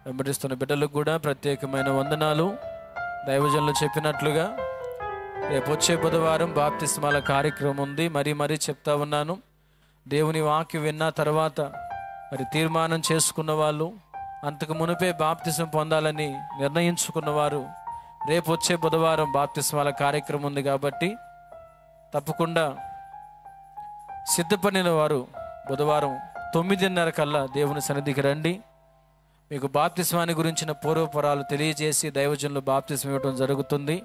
వెంబడిస్తున్న బిడ్డలకు కూడా ప్రత్యేకమైన వందనాలు. దైవజనులు చెప్పినట్లుగా రేపు వచ్చే బుధవారం బాప్తిస్మాల కార్యక్రమం ఉంది. మరీ చెప్తా ఉన్నాను, దేవుని వాక్యం విన్న తర్వాత మరి తీర్మానం చేసుకున్న వాళ్ళు, అంతకు మునిపే బాప్తిసం పొందాలని నిర్ణయించుకున్న వారు రేపు వచ్చే బుధవారం బాప్తిస్మాల కార్యక్రమం ఉంది కాబట్టి తప్పకుండా సిద్ధపడిన వారు బుధవారం 9:30 కల్లా దేవుని సన్నిధికి రండి. మీకు బాప్తిస్మాన్ని గురించిన పూర్వపురాలు తెలియజేసి దైవజనులు బాప్తిస్మం ఇవ్వడం జరుగుతుంది.